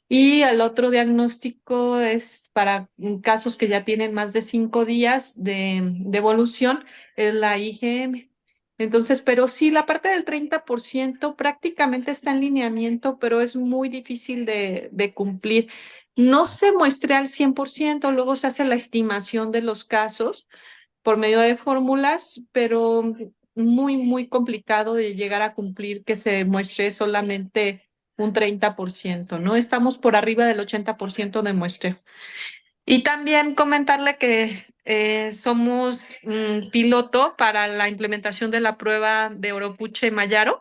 Y el otro diagnóstico es para casos que ya tienen más de 5 días de evolución, es la IgM. Entonces, pero sí, la parte del 30% prácticamente está en lineamiento, pero es muy difícil de cumplir. No se muestra al 100%, luego se hace la estimación de los casos por medio de fórmulas, pero muy, muy complicado de llegar a cumplir que se muestre solamente un 30%, ¿no? Estamos por arriba del 80% de muestreo. Y también comentarle que somos piloto para la implementación de la prueba de Oropuche y Mayaro.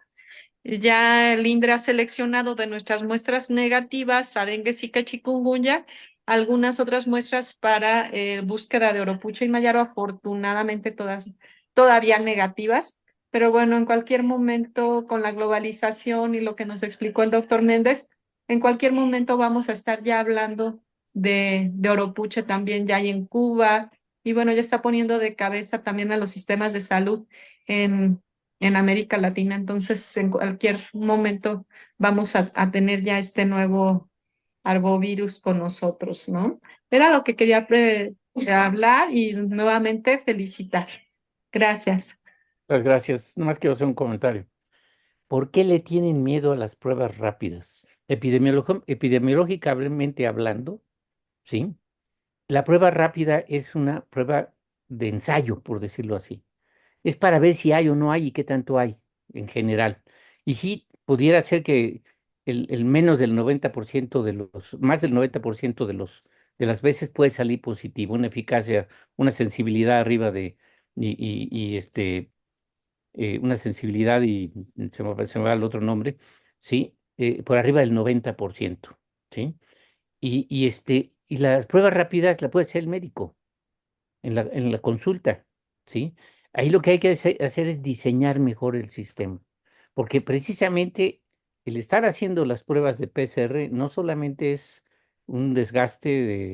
Ya el INDRE ha seleccionado de nuestras muestras negativas a dengue, zika, chikungunya, algunas otras muestras para búsqueda de Oropucho y Mayaro, afortunadamente todas todavía negativas, pero bueno, en cualquier momento con la globalización y lo que nos explicó el doctor Méndez, en cualquier momento vamos a estar ya hablando de Oropuche también ya hay en Cuba, y bueno, ya está poniendo de cabeza también a los sistemas de salud en América Latina. Entonces, en cualquier momento vamos a tener ya este nuevo arbovirus con nosotros, ¿no? Era lo que quería hablar y nuevamente felicitar. Gracias. Pues gracias. Nomás quiero hacer un comentario. ¿Por qué le tienen miedo a las pruebas rápidas? Epidemiológicamente hablando, ¿sí? La prueba rápida es una prueba de ensayo, por decirlo así. Es para ver si hay o no hay y qué tanto hay en general. Y sí, pudiera ser que el menos del 90% más del 90% de las veces puede salir positivo, una eficacia, una sensibilidad arriba una sensibilidad se me va el otro nombre, ¿sí? Por arriba del 90%, ¿sí? Y las pruebas rápidas la puede hacer el médico en la consulta, ¿sí? Ahí lo que hay que hacer es diseñar mejor el sistema, porque precisamente el estar haciendo las pruebas de PCR no solamente es un desgaste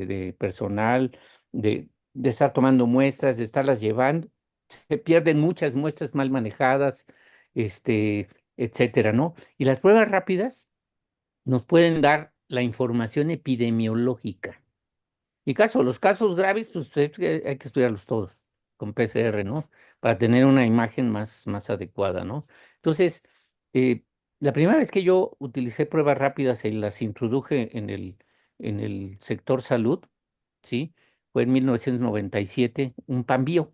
de personal, de estar tomando muestras, de estarlas llevando, se pierden muchas muestras mal manejadas, etcétera, ¿no? Y las pruebas rápidas nos pueden dar la información epidemiológica. Y los casos graves, pues hay que estudiarlos todos con PCR, ¿no? Para tener una imagen más adecuada, ¿no? Entonces, eh, la primera vez que yo utilicé pruebas rápidas y las introduje en el sector salud, ¿sí? Fue en 1997, un Pambio,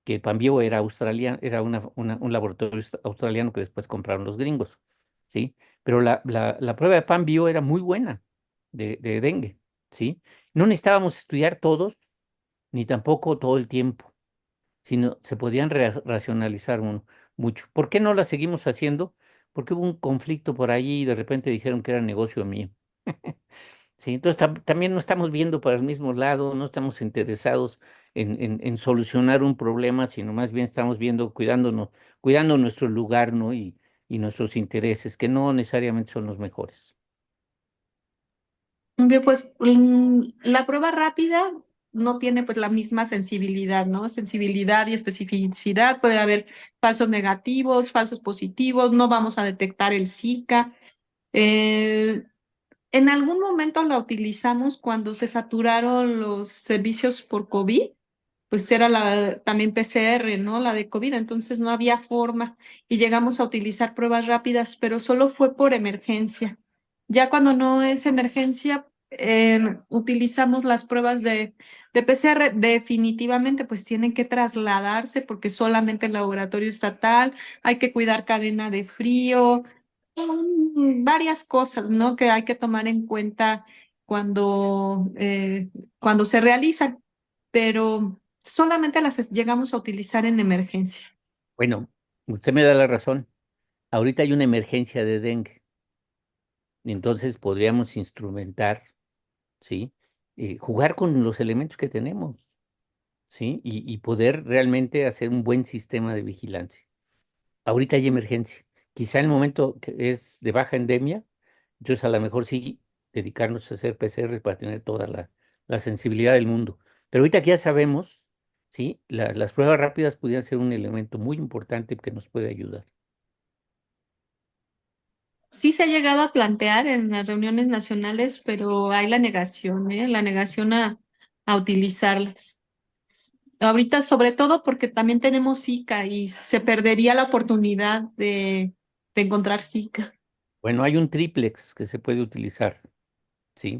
que Pambio era australiano, era un laboratorio australiano que después compraron los gringos, ¿sí? Pero la prueba de Pambio era muy buena de dengue, ¿sí? No necesitábamos estudiar todos, ni tampoco todo el tiempo, sino se podían racionalizar mucho. ¿Por qué no la seguimos haciendo? Porque hubo un conflicto por allí y de repente dijeron que era negocio mío. Sí, entonces también no estamos viendo para el mismo lado, no estamos interesados en solucionar un problema, sino más bien estamos viendo, cuidando nuestro lugar, ¿no? Y nuestros intereses, que no necesariamente son los mejores. Bien, pues la prueba rápida no tiene pues la misma sensibilidad, ¿no? Sensibilidad y especificidad, puede haber falsos negativos, falsos positivos, no vamos a detectar el Zika. Eh, en algún momento la utilizamos cuando se saturaron los servicios por COVID, pues era también PCR, ¿no? La de COVID, entonces no había forma y llegamos a utilizar pruebas rápidas, pero solo fue por emergencia. Ya cuando no es emergencia, utilizamos las pruebas de PCR. Definitivamente, pues tienen que trasladarse porque solamente el laboratorio estatal, hay que cuidar cadena de frío, varias cosas, ¿no? Que hay que tomar en cuenta cuando se realizan, pero solamente las llegamos a utilizar en emergencia. Bueno, usted me da la razón. Ahorita hay una emergencia de dengue, y entonces podríamos instrumentar, ¿sí? Jugar con los elementos que tenemos, ¿sí? Y poder realmente hacer un buen sistema de vigilancia. Ahorita hay emergencia. Quizá en el momento que es de baja endemia, entonces a lo mejor sí dedicarnos a hacer PCR para tener toda la sensibilidad del mundo. Pero ahorita que ya sabemos, ¿sí? Las pruebas rápidas pudieran ser un elemento muy importante que nos puede ayudar. Sí se ha llegado a plantear en las reuniones nacionales, pero hay la negación, ¿eh? La negación a utilizarlas. Ahorita, sobre todo porque también tenemos Zika y se perdería la oportunidad de encontrar Zika. Bueno, hay un triplex que se puede utilizar, ¿sí?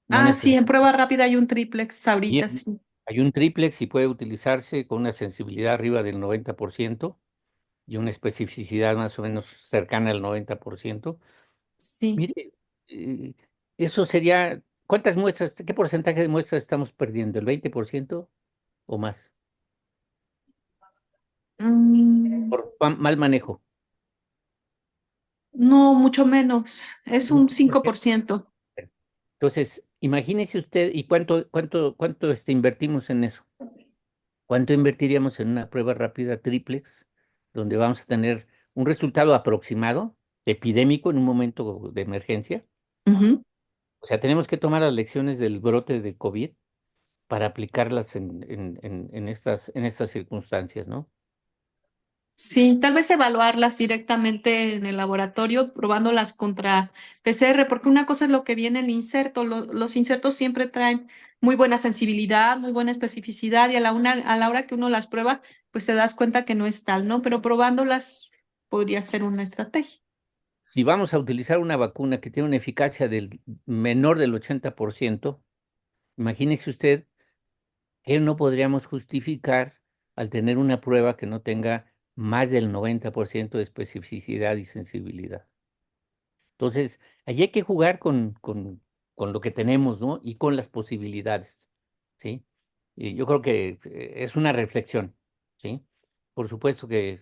No Ah, sí, en necesita. prueba rápida hay un triplex ahorita, sí. Hay un triplex y puede utilizarse con una sensibilidad arriba del 90% y una especificidad más o menos cercana al 90%. Sí. Mire, eso sería, ¿cuántas muestras, qué porcentaje de muestras estamos perdiendo? ¿El 20% o más? Mm, Por mal manejo. no, mucho menos. Es un 5%. Entonces, imagínese usted, ¿y cuánto invertimos en eso? ¿Cuánto invertiríamos en una prueba rápida triplex, donde vamos a tener un resultado aproximado, epidémico en un momento de emergencia? Ujú. O sea, tenemos que tomar las lecciones del brote de COVID para aplicarlas en estas circunstancias, ¿no? Sí, tal vez evaluarlas directamente en el laboratorio, probándolas contra PCR, porque una cosa es lo que viene el inserto. Los insertos siempre traen muy buena sensibilidad, muy buena especificidad, y a la hora que uno las prueba, pues te das cuenta que no es tal, ¿no? Pero probándolas podría ser una estrategia. Si vamos a utilizar una vacuna que tiene una eficacia del menor del 80%, imagínese usted que no podríamos justificar al tener una prueba que no tenga más del 90% de especificidad y sensibilidad. Entonces, allí hay que jugar con lo que tenemos, ¿no? Y con las posibilidades, ¿sí? Y yo creo que es una reflexión, ¿sí? Por supuesto que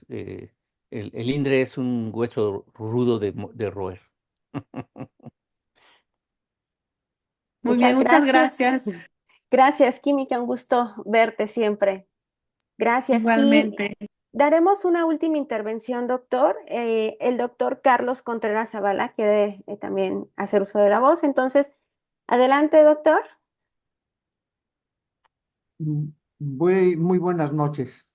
el INDRE es un hueso rudo de roer. Muy bien, Muchas muchas gracias. gracias. Gracias, Química, un gusto verte siempre. Gracias. Y Igualmente. daremos una última intervención, doctor. El doctor Carlos Contreras Zavala quiere también hacer uso de la voz. Entonces, adelante, doctor. Muy buenas noches.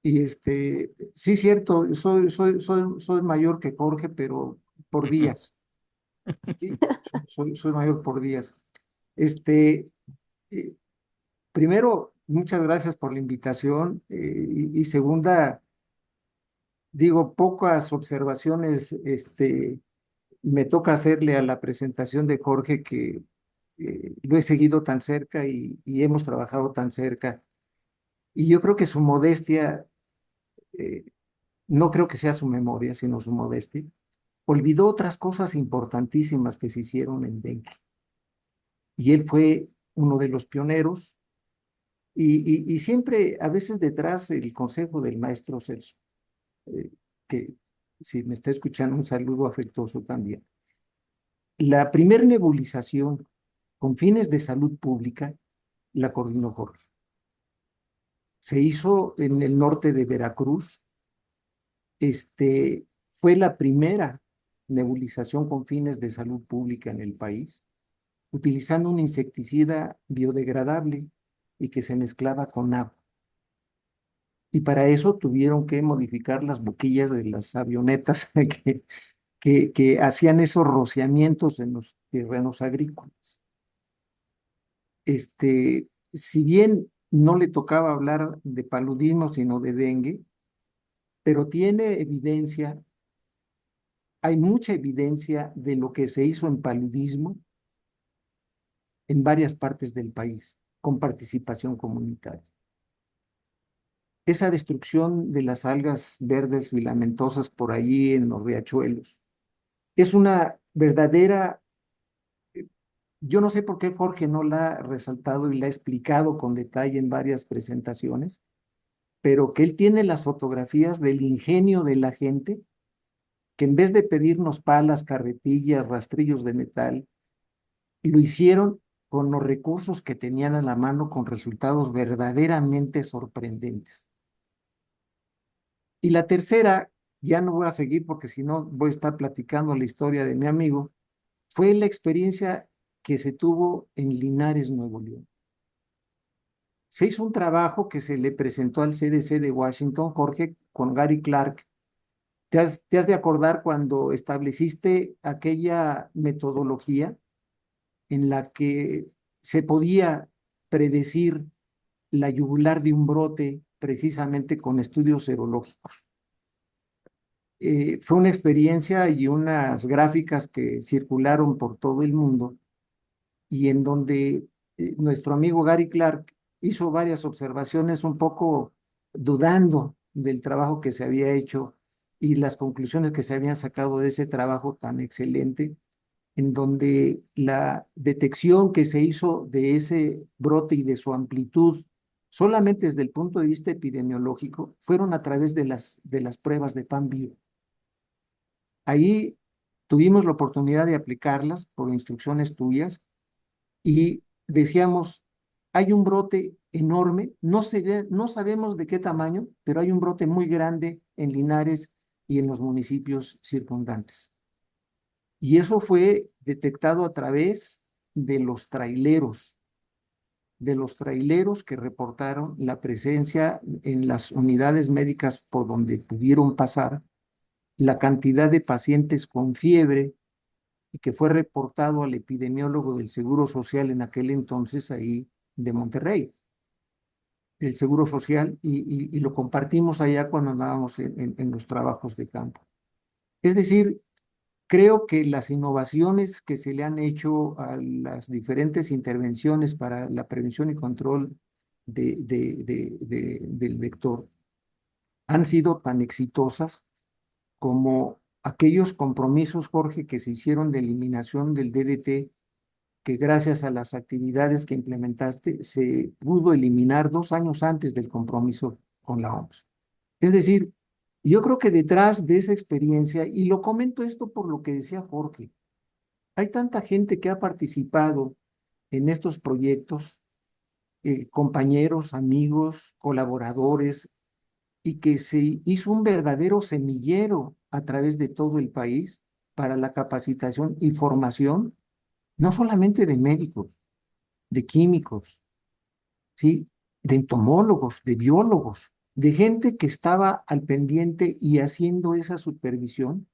Y sí, cierto, soy mayor que Jorge, pero por días. Sí, soy mayor por días. Este, eh, Primero, muchas gracias por la invitación. Y segunda, digo, pocas observaciones, me toca hacerle a la presentación de Jorge que lo he seguido tan cerca y hemos trabajado tan cerca. Y yo creo que su modestia, eh, no creo que sea su memoria, sino su modestia, olvidó otras cosas importantísimas que se hicieron en dengue. Y él fue uno de los pioneros y siempre, a veces detrás, el consejo del maestro Celso, eh, que si me está escuchando, un saludo afectuoso también. La primer nebulización con fines de salud pública la coordinó Jorge. Se hizo en el norte de Veracruz. Fue la primera nebulización con fines de salud pública en el país, utilizando un insecticida biodegradable y que se mezclaba con agua. Y para eso tuvieron que modificar las boquillas de las avionetas que hacían esos rociamientos en los terrenos agrícolas. Si bien no le tocaba hablar de paludismo, sino de dengue, pero tiene evidencia, hay mucha evidencia de lo que se hizo en paludismo en varias partes del país, con participación comunitaria. Esa destrucción de las algas verdes filamentosas por allí en los riachuelos es una verdadera, yo no sé por qué Jorge no la ha resaltado y la ha explicado con detalle en varias presentaciones, pero que él tiene las fotografías del ingenio de la gente, que en vez de pedirnos palas, carretillas, rastrillos de metal, lo hicieron con los recursos que tenían a la mano, con resultados verdaderamente sorprendentes. Y la tercera, ya no voy a seguir porque si no voy a estar platicando la historia de mi amigo, fue la experiencia que se tuvo en Linares, Nuevo León. Se hizo un trabajo que se le presentó al CDC de Washington, Jorge, con Gary Clark. ¿Te has de acordar cuando estableciste aquella metodología en la que se podía predecir la yugular de un brote precisamente con estudios serológicos? Fue una experiencia y unas gráficas que circularon por todo el mundo y en donde nuestro amigo Gary Clark hizo varias observaciones un poco dudando del trabajo que se había hecho y las conclusiones que se habían sacado de ese trabajo tan excelente, en donde la detección que se hizo de ese brote y de su amplitud, solamente desde el punto de vista epidemiológico, fueron a través de las pruebas de PanView. Ahí tuvimos la oportunidad de aplicarlas por instrucciones tuyas y decíamos, hay un brote enorme, no sabemos de qué tamaño, pero hay un brote muy grande en Linares y en los municipios circundantes. Y eso fue detectado a través de los traileros que reportaron la presencia en las unidades médicas por donde pudieron pasar, la cantidad de pacientes con fiebre y que fue reportado al epidemiólogo del Seguro Social en aquel entonces ahí de Monterrey, del Seguro Social, y lo compartimos allá cuando andábamos en los trabajos de campo. Es decir, creo que las innovaciones que se le han hecho a las diferentes intervenciones para la prevención y control del vector han sido tan exitosas como aquellos compromisos, Jorge, que se hicieron de eliminación del DDT, que gracias a las actividades que implementaste se pudo eliminar 2 años antes del compromiso con la OMS. Es decir, yo creo que detrás de esa experiencia, y lo comento esto por lo que decía Jorge, hay tanta gente que ha participado en estos proyectos, compañeros, amigos, colaboradores, y que se hizo un verdadero semillero a través de todo el país para la capacitación y formación, no solamente de médicos, de químicos, ¿sí? De entomólogos, de biólogos, de gente que estaba al pendiente y haciendo esa supervisión,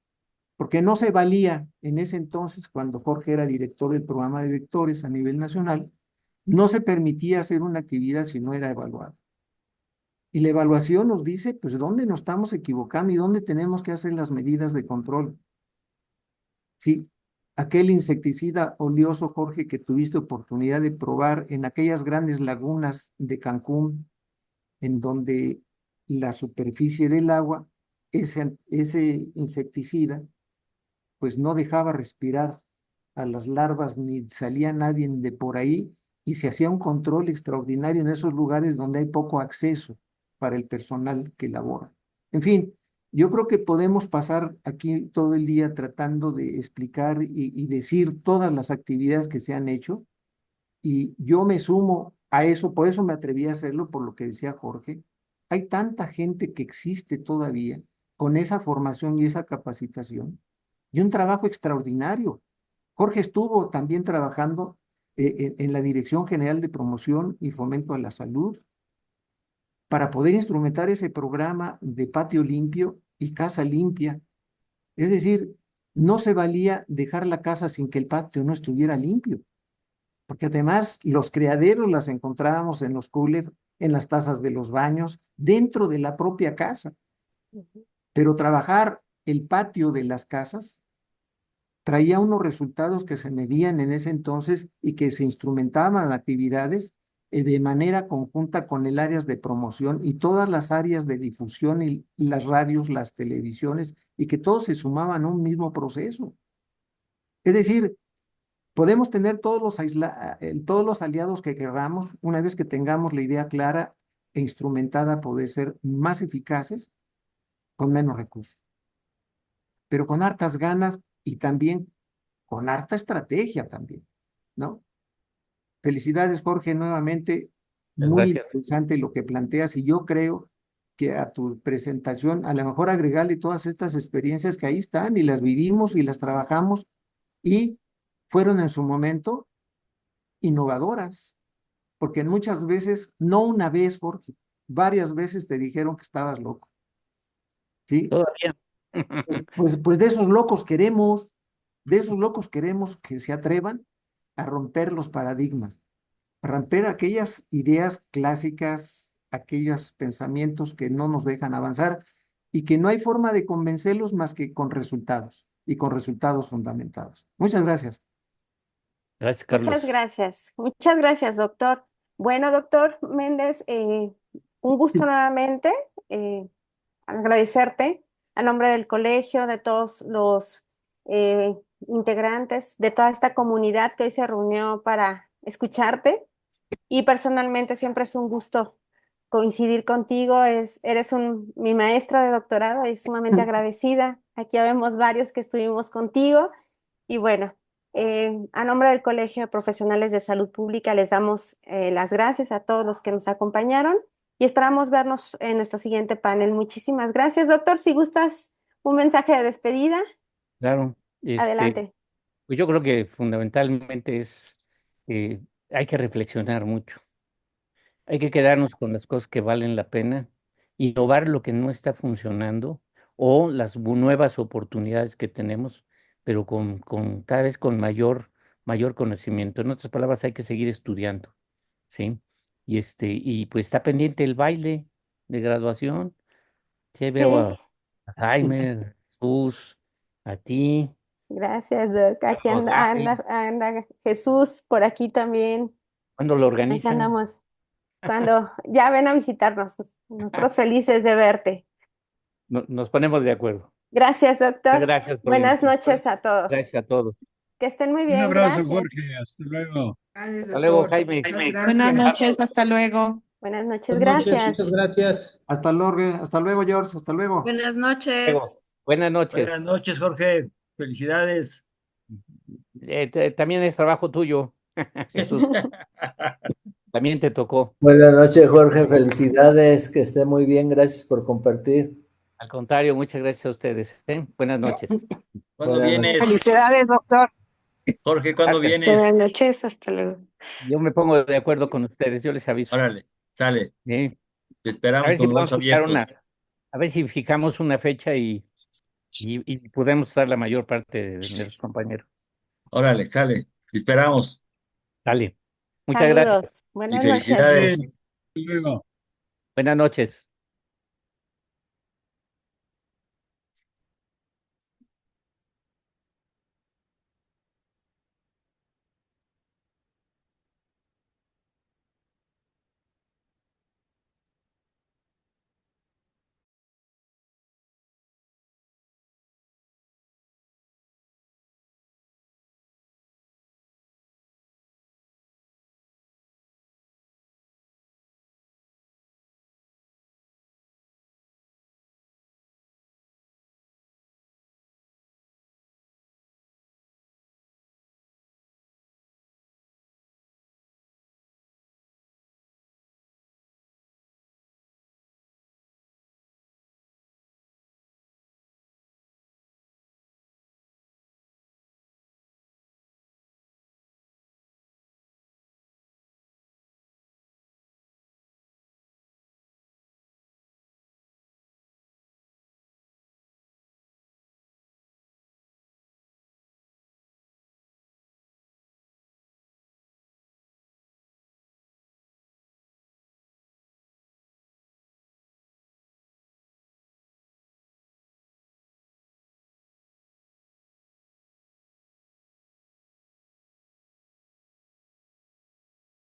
porque no se valía en ese entonces, cuando Jorge era director del programa de vectores a nivel nacional, no se permitía hacer una actividad si no era evaluada. Y la evaluación nos dice, pues, dónde nos estamos equivocando y dónde tenemos que hacer las medidas de control. Sí, aquel insecticida oleoso, Jorge, que tuviste oportunidad de probar en aquellas grandes lagunas de Cancún, en donde la superficie del agua, ese insecticida, pues no dejaba respirar a las larvas, ni salía nadie de por ahí, y se hacía un control extraordinario en esos lugares donde hay poco acceso para el personal que labora. En fin, yo creo que podemos pasar aquí todo el día tratando de explicar y decir todas las actividades que se han hecho, y yo me sumo a eso, por eso me atreví a hacerlo, por lo que decía Jorge. Hay tanta gente que existe todavía con esa formación y esa capacitación, y un trabajo extraordinario. Jorge estuvo también trabajando en la Dirección General de Promoción y Fomento a la Salud para poder instrumentar ese programa de patio limpio y casa limpia. Es decir, no se valía dejar la casa sin que el patio no estuviera limpio, porque además los criaderos las encontrábamos en los coolers, en las tazas de los baños, dentro de la propia casa. Pero trabajar el patio de las casas traía unos resultados que se medían en ese entonces y que se instrumentaban actividades de manera conjunta con el áreas de promoción y todas las áreas de difusión y las radios, las televisiones, y que todos se sumaban a un mismo proceso. Es decir, podemos tener todos los aliados que queramos, una vez que tengamos la idea clara e instrumentada, poder ser más eficaces con menos recursos, pero con hartas ganas y también con harta estrategia también, ¿no? Felicidades, Jorge, nuevamente. Muchas Muy gracias. interesante lo que planteas y yo creo que a tu presentación a lo mejor agregarle todas estas experiencias que ahí están y las vivimos y las trabajamos y fueron en su momento innovadoras, porque muchas veces, no una vez, Jorge, varias veces te dijeron que estabas loco, ¿sí? Todavía. Pues de esos locos queremos que se atrevan a romper los paradigmas, a romper aquellas ideas clásicas, aquellos pensamientos que no nos dejan avanzar y que no hay forma de convencerlos más que con resultados y con resultados fundamentados. Muchas gracias. Gracias, Carlos. Muchas gracias, doctor. Bueno, doctor Méndez, un gusto nuevamente agradecerte a nombre del colegio, de todos los integrantes, de toda esta comunidad que hoy se reunió para escucharte. Y personalmente siempre es un gusto coincidir contigo. Eres mi maestro de doctorado y sumamente agradecida. Aquí vemos varios que estuvimos contigo. Y bueno, a nombre del Colegio de Profesionales de Salud Pública les damos las gracias a todos los que nos acompañaron y esperamos vernos en nuestro siguiente panel. Muchísimas gracias, doctor. Si gustas un mensaje de despedida, Claro, adelante. pues yo creo que fundamentalmente eh, hay que reflexionar mucho. Hay que quedarnos con las cosas que valen la pena, innovar lo que no está funcionando o las nuevas oportunidades que tenemos, pero con cada vez con mayor conocimiento. En otras palabras, hay que seguir estudiando, ¿sí? Y pues está pendiente el baile de graduación. Sí, veo Sí, a Jaime, a Jesús, a ti, gracias, doc. Aquí a Gaby. anda Jesús por aquí también. ¿Cuándo lo Aquí organizan? andamos. Cuando ya ven a visitarnos, nosotros felices de verte. Nos ponemos de acuerdo. Gracias, Muchas doctor. gracias por la Buenas invitación. noches a todos. Gracias a todos. Que estén muy Un bien, abrazo, gracias. Jorge. Hasta luego. Gracias, Hasta luego, doctor. Jaime. Muchas Buenas gracias. noches, hasta luego. Buenas noches, Buenas noches, gracias. muchas gracias. Hasta luego, George, hasta luego. Buenas Luego. noches. Buenas noches. Buenas noches, Jorge. Felicidades. También es trabajo tuyo, Jesús. También te tocó. Buenas noches, Jorge. Felicidades, que esté muy bien. Gracias por compartir. Al contrario, muchas gracias a ustedes. Buenas noches. ¿Cuándo Buenas vienes? noches. Felicidades, doctor. Jorge, ¿cuándo Gracias. vienes? Buenas noches, hasta luego. Yo me pongo de acuerdo con ustedes, yo les aviso. Órale, sale. ¿Sí? Te A esperamos ver si con los podemos fijar abiertos. a ver si fijamos una fecha y podemos estar la mayor parte de nuestros compañeros. Órale, sale. Te esperamos. Dale. Muchas gracias. Saludos. Y Buenas noches. felicidades. Hasta luego. Buenas noches.